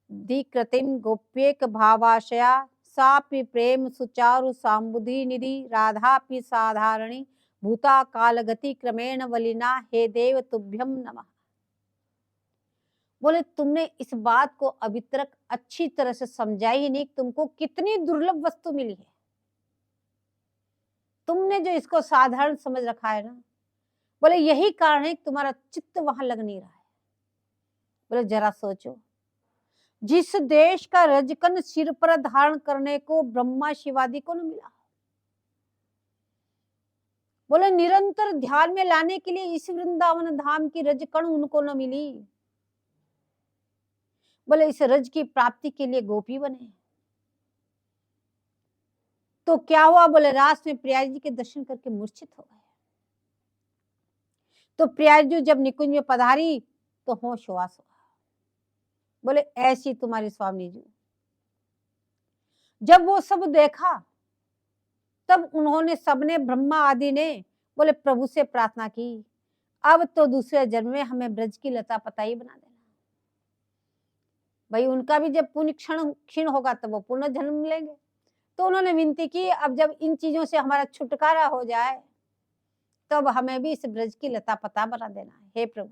दिकृतिम गोप्येक भावाशया, सापि प्रेम सुचारु सांबुधि निधि, राधापि साधारणी भूता काल गति क्रमेण वलिना, हे देव तुभ्यम नमः। बोले तुमने इस बात को अभी तक अच्छी तरह से समझा ही नहीं, तुमको कितनी दुर्लभ वस्तु मिली है। तुमने जो इसको साधारण समझ रखा है ना, बोले यही कारण है कि तुम्हारा चित्त वहां लग नहीं रहा है। बोले जरा सोचो, जिस देश का रजकन सिर पर धारण करने को ब्रह्मा शिवादि को न मिला, बोले निरंतर ध्यान में लाने के लिए इस वृंदावन धाम की रज कण उनको न मिली। बोले इस रज की प्राप्ति के लिए गोपी बने। तो क्या हुआ? बोले रास में प्रिया जी के दर्शन करके मूर्छित हो गए। तो प्रिया जी जब निकुंज में पधारी तो होश वास हुआ। बोले ऐसी तुम्हारी स्वामी जी। जब वो सब देखा तब उन्होंने सबने ब्रह्मा आदि ने बोले प्रभु से प्रार्थना की, अब तो दूसरे जन्म में हमें ब्रज की लता पताई बना देना। भाई उनका भी जब पुण्य क्षीण होगा तब वो पुनः जन्म लेंगे। तो उन्होंने विनती की, अब जब इन चीजों से हमारा छुटकारा हो जाए तब हमें भी इस ब्रज की लता पता बना देना है, हे प्रभु।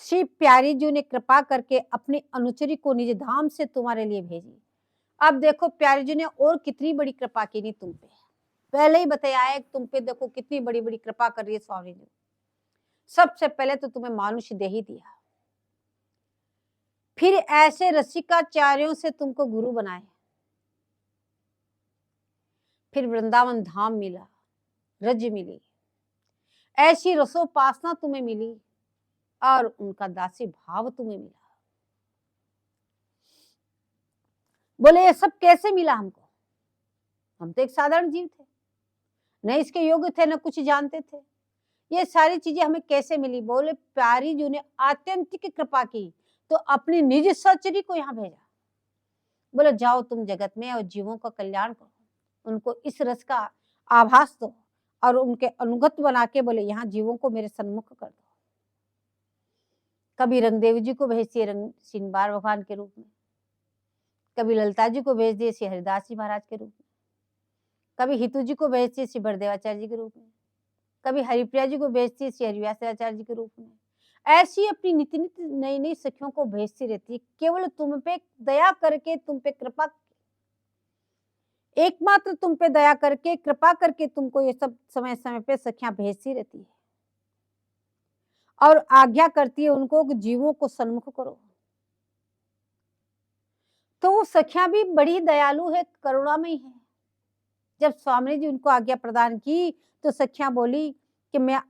श्री प्यारी जी ने कृपा करके अपनी अनुचरी को निज धाम से तुम्हारे लिए भेजी। अब देखो प्यारी जी ने और कितनी बड़ी कृपा की नहीं तुम पे। पहले ही बताया है तुम पे देखो कितनी बड़ी बड़ी कृपा कर रही है स्वामी जी। सबसे पहले तो तुम्हें मानुष दे ही दिया, फिर ऐसे रसिकाचार्यों से तुमको गुरु बनाए, फिर वृंदावन धाम मिला, रज मिली, ऐसी रसोपासना तुम्हें मिली और उनका दासी भाव तुम्हें मिला। बोले ये सब कैसे मिला हमको? हम तो एक साधारण जीव थे, न इसके योग्य थे, न कुछ जानते थे। ये सारी चीजें हमें कैसे मिली? बोले प्यारी जी ने आत्यंतिक कृपा की तो अपनी निज सचरी को यहाँ भेजा। बोले जाओ तुम जगत में और जीवों का कल्याण करो, उनको इस रस का आभास दो और उनके अनुगत बना के बोले यहाँ जीवों को मेरे सन्मुख कर दो। कभी रंगदेव जी को भेज दिए रंग सिंबार भगवान के रूप में, कभी ललिता जी को भेज दिए श्री हरिदास जी महाराज के रूप में, कभी हितू जी को भेज दिए श्री बड़देवाचार्य जी के रूप में, कभी हरिप्रिया जी को भेजती है श्री हरिव्यासाचार्य जी के रूप में। ऐसी अपनी नित्य नित्य नई नई सखियों को भेजती रहती है, केवल तुम पे दया करके, तुम पे कृपा, एकमात्र तुम पे दया करके कृपा करके तुमको ये सब समय समय पे सखियां भेजती रहती है और आज्ञा करती है उनको कि जीवों को सन्मुख करो। तो वो सखियां भी बड़ी दयालु है, करुणामयी है। जब स्वामी जी उनको आज्ञा प्रदान की तो सखियां बोली कि मैं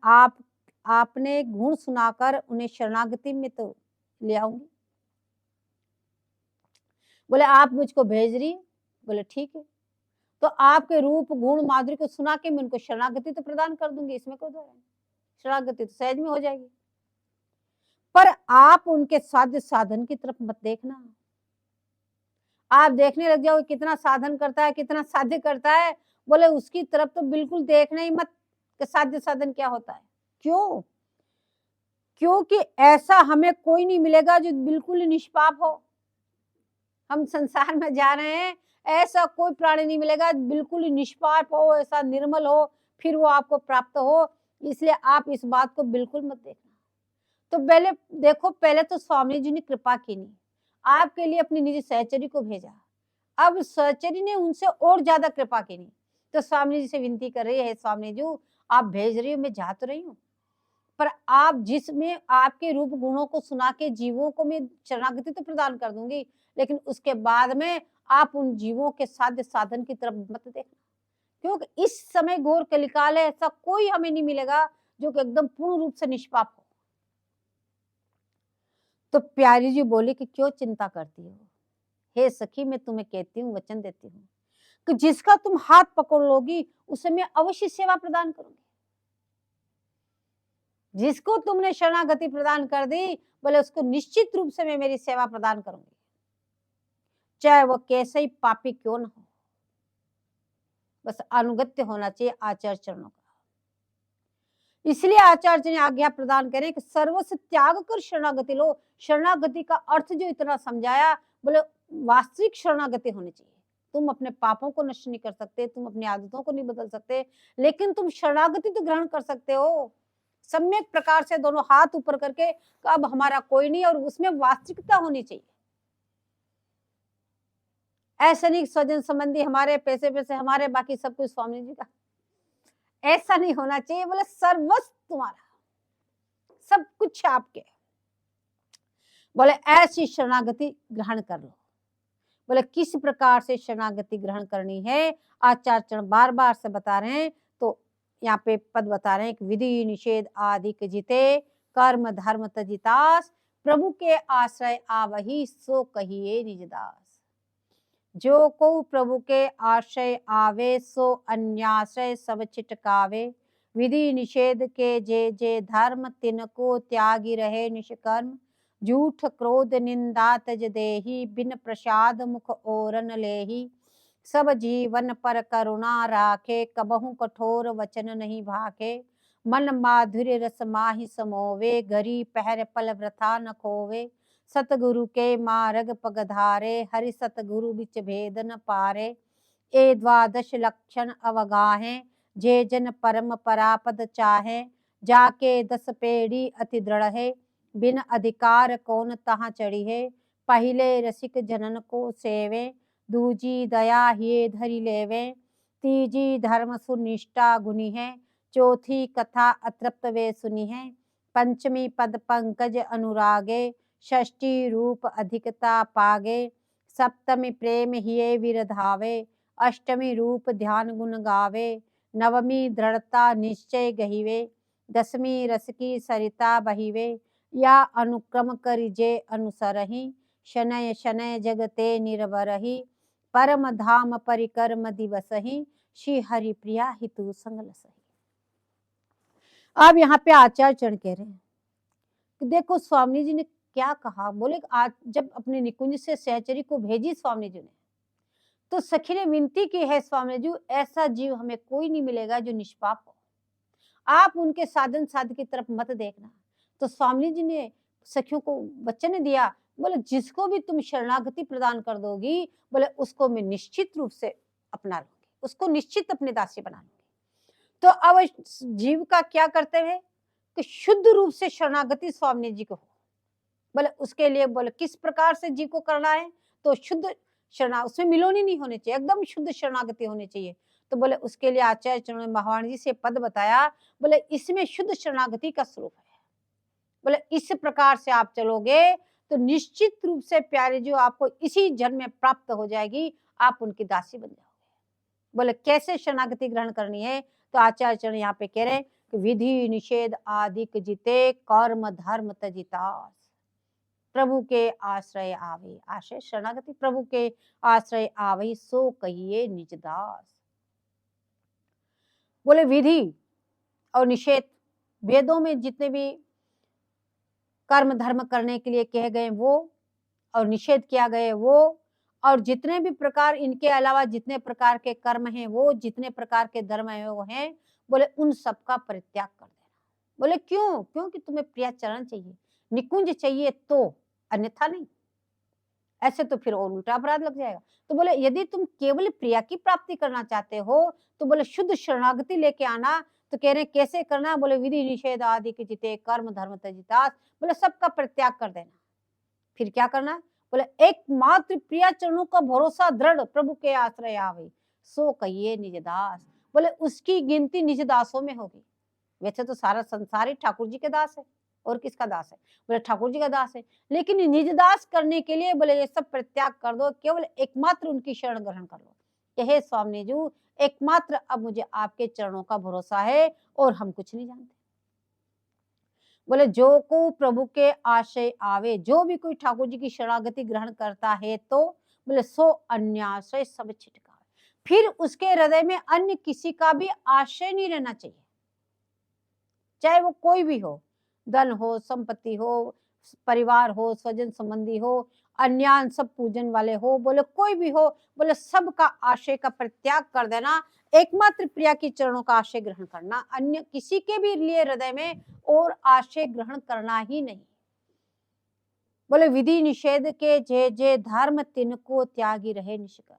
आपने गुण सुनाकर उन्हें शरणागति में तो ले आऊंगी। बोले आप मुझको भेज रही? बोले ठीक है, तो आपके रूप गुण माधुर्य को सुना के मैं उनको शरणागति तो प्रदान कर दूंगी, इसमें कोई दो है, शरणागति तो सहज में हो जाएगी। पर आप उनके साध्य साधन की तरफ मत देखना। आप देखने लग जाओ कितना साधन करता है, कितना साध्य करता है, बोले उसकी तरफ तो बिल्कुल देखना ही मत कि साध्य साधन क्या होता है। क्यों? क्योंकि ऐसा हमें कोई नहीं मिलेगा जो बिल्कुल निष्पाप हो। हम संसार में जा रहे हैं, ऐसा कोई प्राणी नहीं मिलेगा बिल्कुल निष्पाप हो, ऐसा निर्मल हो, फिर वो आपको प्राप्त हो। इसलिए आप इस बात को बिल्कुल मत देखना। तो पहले देखो, पहले तो स्वामी जी ने कृपा की नहीं, आपके लिए अपनी निजी सहचरी को भेजा। अब सहचरी ने उनसे और ज्यादा कृपा की नहीं, तो स्वामी जी से विनती कर रही है, स्वामी जी आप भेज रही हो, मैं जा तो रही हूँ, पर आप जिसमें आपके रूप गुणों को सुना के जीवों को मैं शरणागति तो प्रदान कर दूंगी, लेकिन उसके बाद में आप उन जीवों के साध्य साधन की तरफ मत देखना, क्योंकि इस समय घोर कलिकाल है, ऐसा कोई हमें नहीं मिलेगा जो कि एकदम पूर्ण रूप से निष्पाप हो। तो प्यारी जी बोली कि क्यों चिंता करती हो, हे सखी मैं तुम्हें कहती हूँ, वचन देती हूँ कि जिसका तुम हाथ पकड़ लोगी उसे मैं अवश्य सेवा प्रदान करूंगी। जिसको तुमने शरणागति प्रदान कर दी, बोले उसको निश्चित रूप से मैं मेरी सेवा प्रदान करूंगी, चाहे वो कैसे ही पापी क्यों न हो। बस अनुगत्य होना चाहिए आचार्य चरणों का। इसलिए आचार्य जी ने आज्ञा प्रदान करें कि सर्वस्व त्याग कर शरणागति लो। शरणागति का अर्थ जो इतना समझाया, बोले वास्तविक शरणागति होनी चाहिए। तुम अपने पापों को नष्ट नहीं कर सकते, तुम अपनी आदतों को नहीं बदल सकते, लेकिन तुम शरणागति तो ग्रहण कर सकते हो सम्यक प्रकार से, दोनों हाथ ऊपर करके, अब हमारा कोई नहीं, और उसमें वास्तविकता होनी चाहिए। ऐसा नहीं स्वजन संबंधी हमारे, पैसे पैसे हमारे, बाकी सब कुछ स्वामी जी का, ऐसा नहीं होना चाहिए। बोले सर्वस्व तुम्हारा, सब कुछ आपके। बोले ऐसी शरणागति ग्रहण कर लो। बोले किस प्रकार से शरणागति ग्रहण करनी है, आचार्य चरण बार बार से बता रहे हैं। तो यहाँ पे पद बता रहे हैं कि विधि निषेध आदि के जिते, कर्म धर्म तजितास, प्रभु के आश्रय आवही सो कहिए निजदास। जो को प्रभु के आश्रय आवे, सो अन्याश्रय सब छिटकावे। विधि निषेध के जे जे धर्म, तिनको त्यागी रहे निष्कर्म। झूठ क्रोध निंदा तज देही, बिन प्रसाद मुख ओरन लेही। सब जीवन पर करुणा राखे, कबहु कठोर वचन नहीं भाखे। मन माधुर्य रस माहि समोवे, घरी पहर पल व्रथा न खोवे। सतगुरु के मार्ग पगधारे, हरि सतगुरु बिच भेद न पारे। ए द्वादश लक्षण अवगाहें, जे जन परम परापद चाहे। जाके 10 पेड़ी अति दृढ़ है, बिन अधिकार कौन तहाँ चढ़ी है। पहले रसिक जनन को सेवे, दूजी दया हिये धरि लेवे। तीजी धर्म सुनिष्ठा गुनी है, चौथी कथा अतृप्त वे सुनी है। पंचमी पद पंकज अनुरागे, षष्ठी रूप अधिकता पागे। सप्तमी प्रेम हिये विरधावे, अष्टमी रूप ध्यान गुण गावे। नवमी दृढ़ता निश्चय गहिवे, दसवीं रस की सरिता बहिवे। या अनुक्रम करिजे अनुसरहि, शनय शनय जगते निर्भरहि। परम धाम परिकर्म दिवसहि, श्री हरि प्रिया हितु संगलसहि। अब यहाँ पे आचार्य चरण कह रहे हैं, देखो स्वामी जी ने क्या कहा। बोले आज जब अपने निकुंज से सहचरी को भेजी स्वामी जी ने, तो सखी ने विनती की है, स्वामी जी ऐसा जीव हमें कोई नहीं मिलेगा जो निष्पाप हो, आप उनके साधन साध की तरफ मत देखना। तो स्वामी जी ने सखियों को वचन दिया, बोले जिसको भी तुम शरणागति प्रदान कर दोगी, बोले उसको मैं निश्चित रूप से अपना लूंगी, उसको निश्चित अपने दासी बना लूंगी। तो अब जीव का क्या कर्तव्य है कि शुद्ध रूप से शरणागति स्वामी जी को हो। बोले उसके लिए बोले किस प्रकार से जीव को करना है, तो शुद्ध शरणा, उसमें मिलोनी नहीं होनी चाहिए, एकदम शुद्ध शरणागति होनी चाहिए। तो बोले उसके लिए आचार्य चरण ने महावाणी जी से पद बताया, बोले इसमें शुद्ध शरणागति का स्वरूप है। बोले इस प्रकार से आप चलोगे तो निश्चित रूप से प्यारे जो आपको इसी जन्म में प्राप्त हो जाएगी, आप उनकी दासी बन जाओगे। बोले कैसे शरणागति ग्रहण करनी है, तो आचार्य चरण यहाँ पे कह रहे हैं कि विधि निषेध आदिक जिते, कर्म धर्म तजितास। प्रभु के आश्रय आवे, आश्रय शरणागति, प्रभु के आश्रय आवे, सो कहिए निजदास। बोले विधि और निषेध, वेदों में जितने भी कर्म धर्म करने के लिए कहे गए वो, और निषेध किया गए वो, और जितने भी प्रकार इनके अलावा जितने प्रकार के कर्म हैं वो, जितने प्रकार के धर्म हैं वो हैं, बोले उन सबका परित्याग कर देना। बोले क्यों? क्योंकि तुम्हें प्रिया चरण चाहिए, निकुंज चाहिए, तो अन्यथा नहीं, ऐसे तो फिर और उल्टा अपराध लग जाएगा। तो बोले यदि तुम केवल प्रिया की प्राप्ति करना चाहते हो, तो बोले शुद्ध शरणागति लेके आना। तो कह रहे कैसे करना, बोले विधि निषेध आदि के जिते, कर्म धर्म तजितास, बोले सबका परित्याग कर देना। फिर क्या करना, बोले एकमात्र प्रिया चरणों का भरोसा दृढ़, प्रभु के आश्रय आवे, सो कहिए निजदास। बोले उसकी गिनती निजदासों में होगी। वैसे तो सारा संसार ही ठाकुर जी के दास है, और किसका दास है, बोले ठाकुर जी का दास है। लेकिन निजदास करने के लिए बोले ये सब परित्याग कर दो, केवल एकमात्र उनकी शरण ग्रहण कर लो। हे स्वामी जी, एकमात्र अब मुझे आपके चरणों का भरोसा है, और हम कुछ नहीं जानते। बोले जो को प्रभु के आश्रय आवे, जो भी कोई ठाकुर जी की शरणागति ग्रहण करता है, तो बोले सो अन्याश्रय सब छिटकावे। फिर उसके हृदय में अन्य किसी का भी आश्रय नहीं रहना चाहिए, चाहे वो कोई भी हो, धन हो, संपत्ति हो, परिवार हो, स्वजन संबंधी हो, अन्यान सब पूजन वाले हो, बोले कोई भी हो, बोले सबका आश्रय का परित्याग कर देना, एकमात्र प्रिया की चरणों का आश्रय ग्रहण करना, अन्य किसी के भी लिए हृदय में और आश्रय ग्रहण करना ही नहीं। बोले विधि निषेध के जे जे धर्म, तिनको त्यागी रहे निष्कर्म।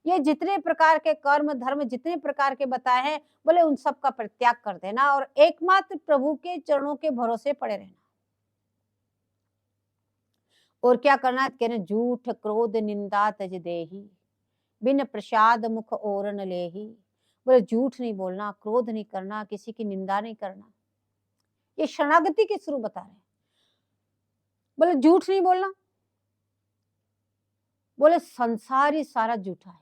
ये जितने प्रकार के कर्म धर्म जितने प्रकार के बताए हैं, बोले उन सब का परित्याग कर देना, और एकमात्र प्रभु के चरणों के भरोसे पड़े रहना। और क्या करना, कहने झूठ क्रोध निंदा तज देही, बिन प्रसाद मुख ओर न लेही। बोले झूठ नहीं बोलना, क्रोध नहीं करना, किसी की निंदा नहीं करना। ये शरणागति के स्वरूप बता रहे हैं। बोले झूठ नहीं बोलना, बोले संसार ही सारा झूठा है,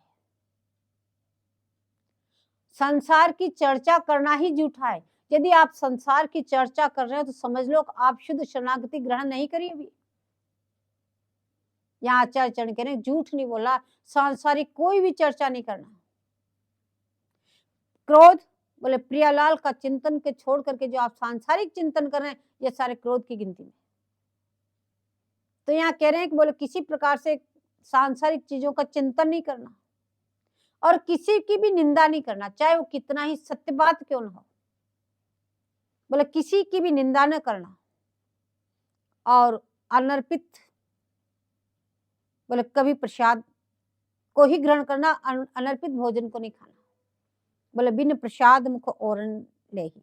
संसार की चर्चा करना ही झूठा है। यदि आप संसार की चर्चा कर रहे हो तो समझ लो कि आप शुद्ध शरणागति ग्रहण नहीं करी अभी। यहाँ आचार्य चरण कह रहे हैं झूठ नहीं बोला, सांसारिक कोई भी चर्चा नहीं करना। क्रोध, बोले प्रियालाल का चिंतन के छोड़ करके जो आप सांसारिक चिंतन कर रहे हैं ये सारे क्रोध की गिनती में। तो यहाँ कह रहे हैं कि बोले किसी प्रकार से सांसारिक चीजों का चिंतन नहीं करना और किसी की भी निंदा नहीं करना, चाहे वो कितना ही सत्य बात क्यों ना हो। बोले किसी की भी निंदा न करना और अनर्पित, बोले कभी प्रसाद को ही ग्रहण करना, अनर्पित भोजन को नहीं खाना। बोले बिन प्रसाद मुख ओरण ले ही।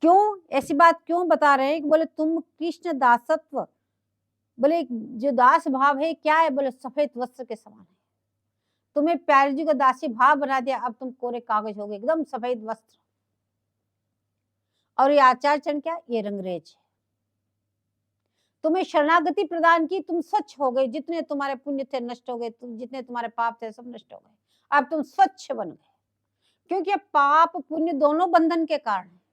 क्यों ऐसी बात क्यों बता रहे हैं कि बोले तुम कृष्ण दासत्व, बोले जो दास भाव है क्या है, बोले सफेद वस्त्र के समान है। तुम्हें प्यारे जी को दासी भाव बना दिया, अब तुम कोरे कागज हो गए, एकदम सफेद वस्त्र। और ये आचार्य चरण क्या, ये रंगरेज है। तुम्हें शरणागति प्रदान की, तुम स्वच्छ हो गए, जितने तुम्हारे पुण्य थे नष्ट हो गए, जितने तुम्हारे पाप थे सब नष्ट हो गए, अब तुम स्वच्छ बन गए। क्योंकि पाप पुण्य दोनों बंधन के कारण है।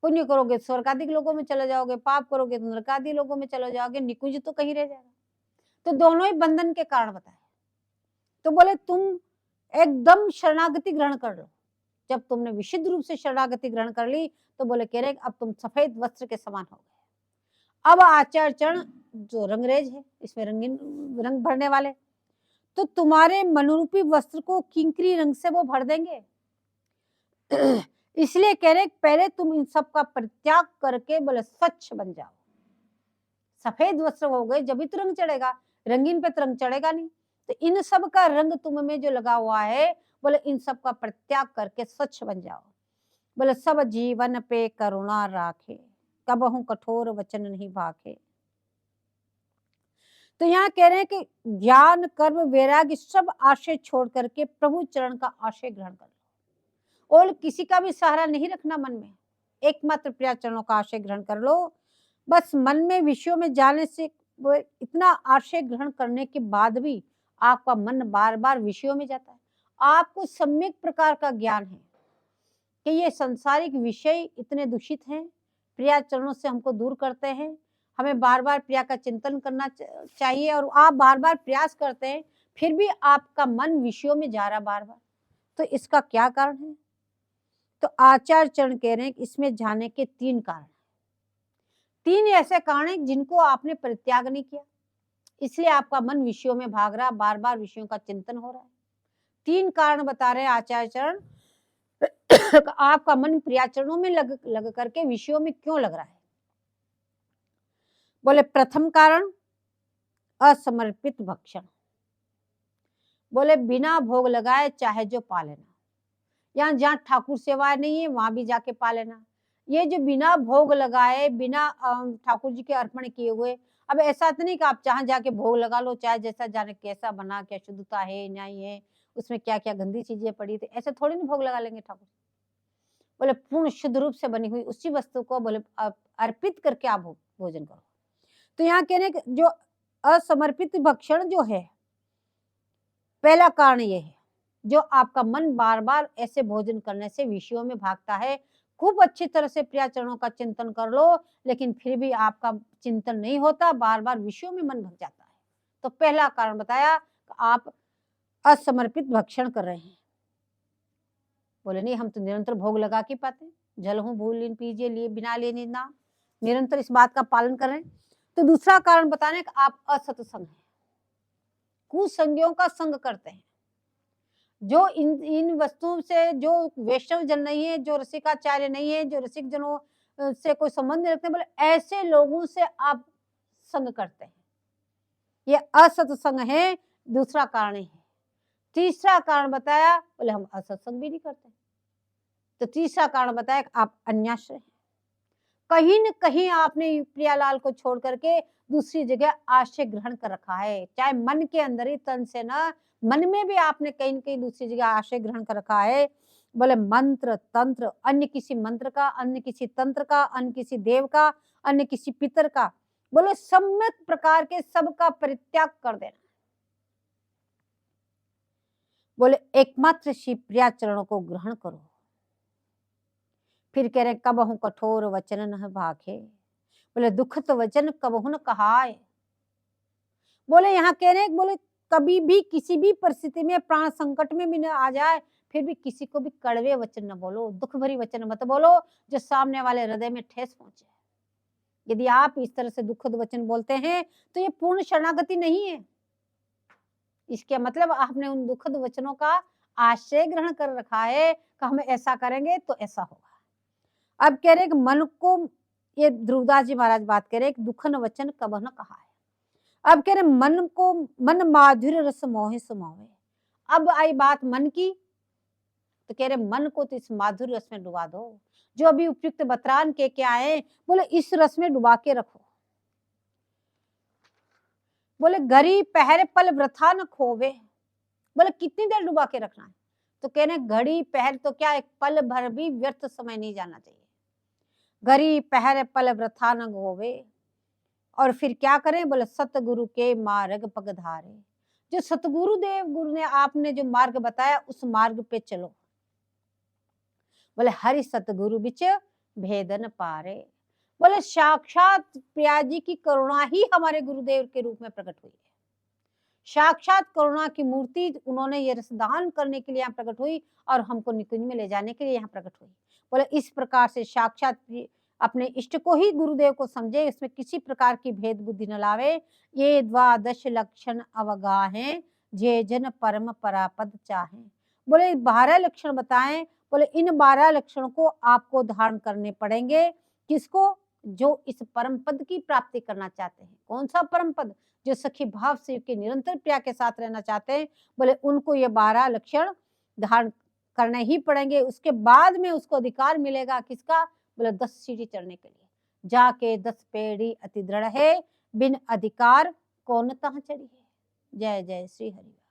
पुण्य करोगे स्वर्गादि लोगों में चले जाओगे, पाप करोगे तो नरकादि लोगों में चले जाओगे, निकुंज तो कहीं रह जाएगा। तो दोनों ही बंधन के कारण बताए। तो बोले तुम एकदम शरणागति ग्रहण कर लो। जब तुमने विशुद्ध रूप से शरणागति ग्रहण कर ली तो बोले कह रहे अब तुम सफेद वस्त्र के समान हो गए। अब आचार्य चरण जो रंगरेज है, इसमें रंगीन रंग भरने वाले, तो तुम्हारे मनोरूपी वस्त्र को किंकरी रंग से वो भर देंगे। इसलिए कह रहे पहले तुम इन सब का परित्याग करके बोले स्वच्छ बन जाओ। सफेद वस्त्र हो गए जब भी तो रंग चढ़ेगा, रंगीन पे तो रंग चढ़ेगा नहीं। तो इन सब का रंग तुम में जो लगा हुआ है, बोले इन सब का परित्याग करके स्वच्छ बन जाओ। बोले सब जीवन पे करुणा राखे, कबहू कठोर वचन नहीं भाखे। तो यहाँ कह रहे हैं कि ज्ञान कर्म वैराग्य सब आशय छोड़ करके प्रभु चरण का आशय ग्रहण कर लो और किसी का भी सहारा नहीं रखना मन में, एकमात्र प्रिया चरणों का आशय ग्रहण कर लो। बस मन में विषयों में जाने से इतना आशय ग्रहण करने के बाद भी आपका मन बार बार विषयों में जाता है। आपको सम्यक प्रकार का ज्ञान है कि ये संसारिक विषय इतने दूषित हैं, प्रिया चरणों से हमको दूर करते हैं, हमें बार बार प्रिया का चिंतन करना चाहिए। और आप बार बार प्रयास करते हैं फिर भी आपका मन विषयों में जा रहा बार बार, तो इसका क्या कारण है? तो आचार्य चरण कह रहे हैं कि इसमें जाने के 3 कारण, 3 ऐसे कारण हैं जिनको आपने परित्याग नहीं किया, इसलिए आपका मन विषयों में भाग रहा, बार बार विषयों का चिंतन हो रहा है। 3 कारण बता रहे हैं आचार्य चरण, आपका मन प्रियाचरणों में लग करके विषयों में क्यों लग रहा है। बोले प्रथम कारण असमर्पित भक्षण, बोले बिना भोग लगाए चाहे जो पा लेना, यहाँ जहाँ ठाकुर सेवा नहीं है वहां भी जाके पा लेना। ये जो बिना भोग लगाए, बिना ठाकुर जी के अर्पण किए हुए, अब ऐसा तो नहीं कि आप जहाँ जाके भोग लगा लो, चाहे जैसा जाने कैसा बना, क्या शुद्धता है नहीं है, उसमें क्या क्या गंदी चीजें पड़ी थी, ऐसे थोड़ी ना भोग लगा लेंगे ठाकुर। बोले पूर्ण शुद्ध रूप से बनी हुई उसी वस्तु को बोले अर्पित करके आप भोजन करो। तो यहाँ कहने जो असमर्पित भक्षण जो है, पहला कारण ये है, जो आपका मन बार बार ऐसे भोजन करने से विषयों में भागता है। खूब अच्छी तरह से प्रिया चरणों का चिंतन कर लो, लेकिन फिर भी आपका चिंतन नहीं होता, बार बार विषयों में मन भग जाता है। तो पहला कारण बताया, आप असमर्पित भक्षण कर रहे हैं। बोले नहीं हम तो निरंतर भोग लगा के पाते, जल हूं भूल लीन पीजिए, लिए बिना लिए ना, निरंतर इस बात का पालन कर रहे हैं। तो दूसरा कारण बताने का आप असत्संग है, कुसंगियों का संग करते हैं, जो इन वस्तुओं से, जो वैष्णव जन नहीं है, जो रसिकाचार्य नहीं है, जो रसिक जनों से कोई संबंध नहीं रखते, बोले ऐसे लोगों से आप संग करते हैं, ये असत्संग है, दूसरा कारण है। तीसरा कारण बताया, बोले हम असत्संग भी नहीं करते। तो तीसरा कारण बताया आप अन्याश्रय हैं, कहीं न कहीं आपने प्रियालाल को छोड़ करके दूसरी जगह आश्रय ग्रहण कर रखा है, चाहे मन के अंदर ही, तन से ना, मन में भी आपने कहीं न कहीं दूसरी जगह आश्रय ग्रहण कर रखा है। बोले मंत्र तंत्र, अन्य किसी मंत्र का, अन्य किसी तंत्र का, अन्य किसी देव का, अन्य किसी पितर का, बोले सम्यक प्रकार के सबका परित्याग कर देना। बोले एकमात्र श्री प्रिया चरणों को ग्रहण करो। फिर कह रहे कबहु कठोर वचन न भाखे, बोले दुखत वचन कबहु न कहाय। बोले यहाँ कह रहे बोले कभी भी किसी भी परिस्थिति में प्राण संकट में भी न आ जाए, फिर भी किसी को भी कड़वे वचन न बोलो, दुख भरी वचन मत बोलो जो सामने वाले हृदय में ठेस पहुंचे। यदि आप इस तरह से दुखद वचन बोलते हैं तो ये पूर्ण शरणागति नहीं है। इसके मतलब आपने उन दुखद वचनों का आश्रय ग्रहण कर रखा है कि हम ऐसा करेंगे तो ऐसा होगा। अब कह रहे कि मन को, ये ध्रुवदास जी महाराज बात कह रहे दुखन वचन कब न कहा है। अब कह रहे मन को, मन माधुर्य रस मोहे सुमावे। अब आई बात मन की, तो कह रहे मन को तो इस माधुर्य रस में डुबा दो, जो अभी उपयुक्त बतरान के क्या है, बोले इस रस में डुबा के रखो। बोले घड़ी पहर पल वृथा न खोवे। बोले कितनी देर डुबा के रखना है, तो कह रहे घड़ी पहर तो क्या, एक पल भर भी व्यर्थ समय नहीं जाना चाहिए। घड़ी पहर पल वृथा न खोवे। और फिर क्या करें, बोले सतगुरु के मार्ग पगधारे। जो सतगुरु देव गुरु ने आपने जो मार्ग बताया उस मार्ग पे चलो। बोले हरि सतगुरु बिच भेदन पारे। बोले साक्षात प्रिया जी की करुणा ही हमारे गुरुदेव के रूप में प्रकट हुई है। साक्षात करुणा की मूर्ति उन्होंने ये रसदान करने के लिए यहाँ प्रकट हुई और हमको निकुंज में ले जाने के लिए यहाँ प्रकट हुई। बोले इस प्रकार से साक्षात अपने इष्ट को ही गुरुदेव को समझे, इसमें किसी प्रकार की भेद बुद्धि न लावे। ये 12 लक्षण अवगाहें, जे जन परम परापद चाहे। बोले 12 लक्षण बताएं। बोले इन 12 लक्षणों को आपको धारण करने पड़ेंगे। किसको, जो इस परम पद की प्राप्ति करना चाहते हैं। कौन सा परम पद, जो सखी भाव से के निरंतर प्रिया के साथ रहना चाहते हैं, बोले उनको ये 12 लक्षण धारण करने ही पड़ेंगे। उसके बाद में उसको अधिकार मिलेगा किसका, बोले 10 सीढ़ी चढ़ने के लिए। जाके 10 पेड़ी अति दृढ़ है, बिन अधिकार कौन तहाँ चढ़ी है। जय जय श्री हरि।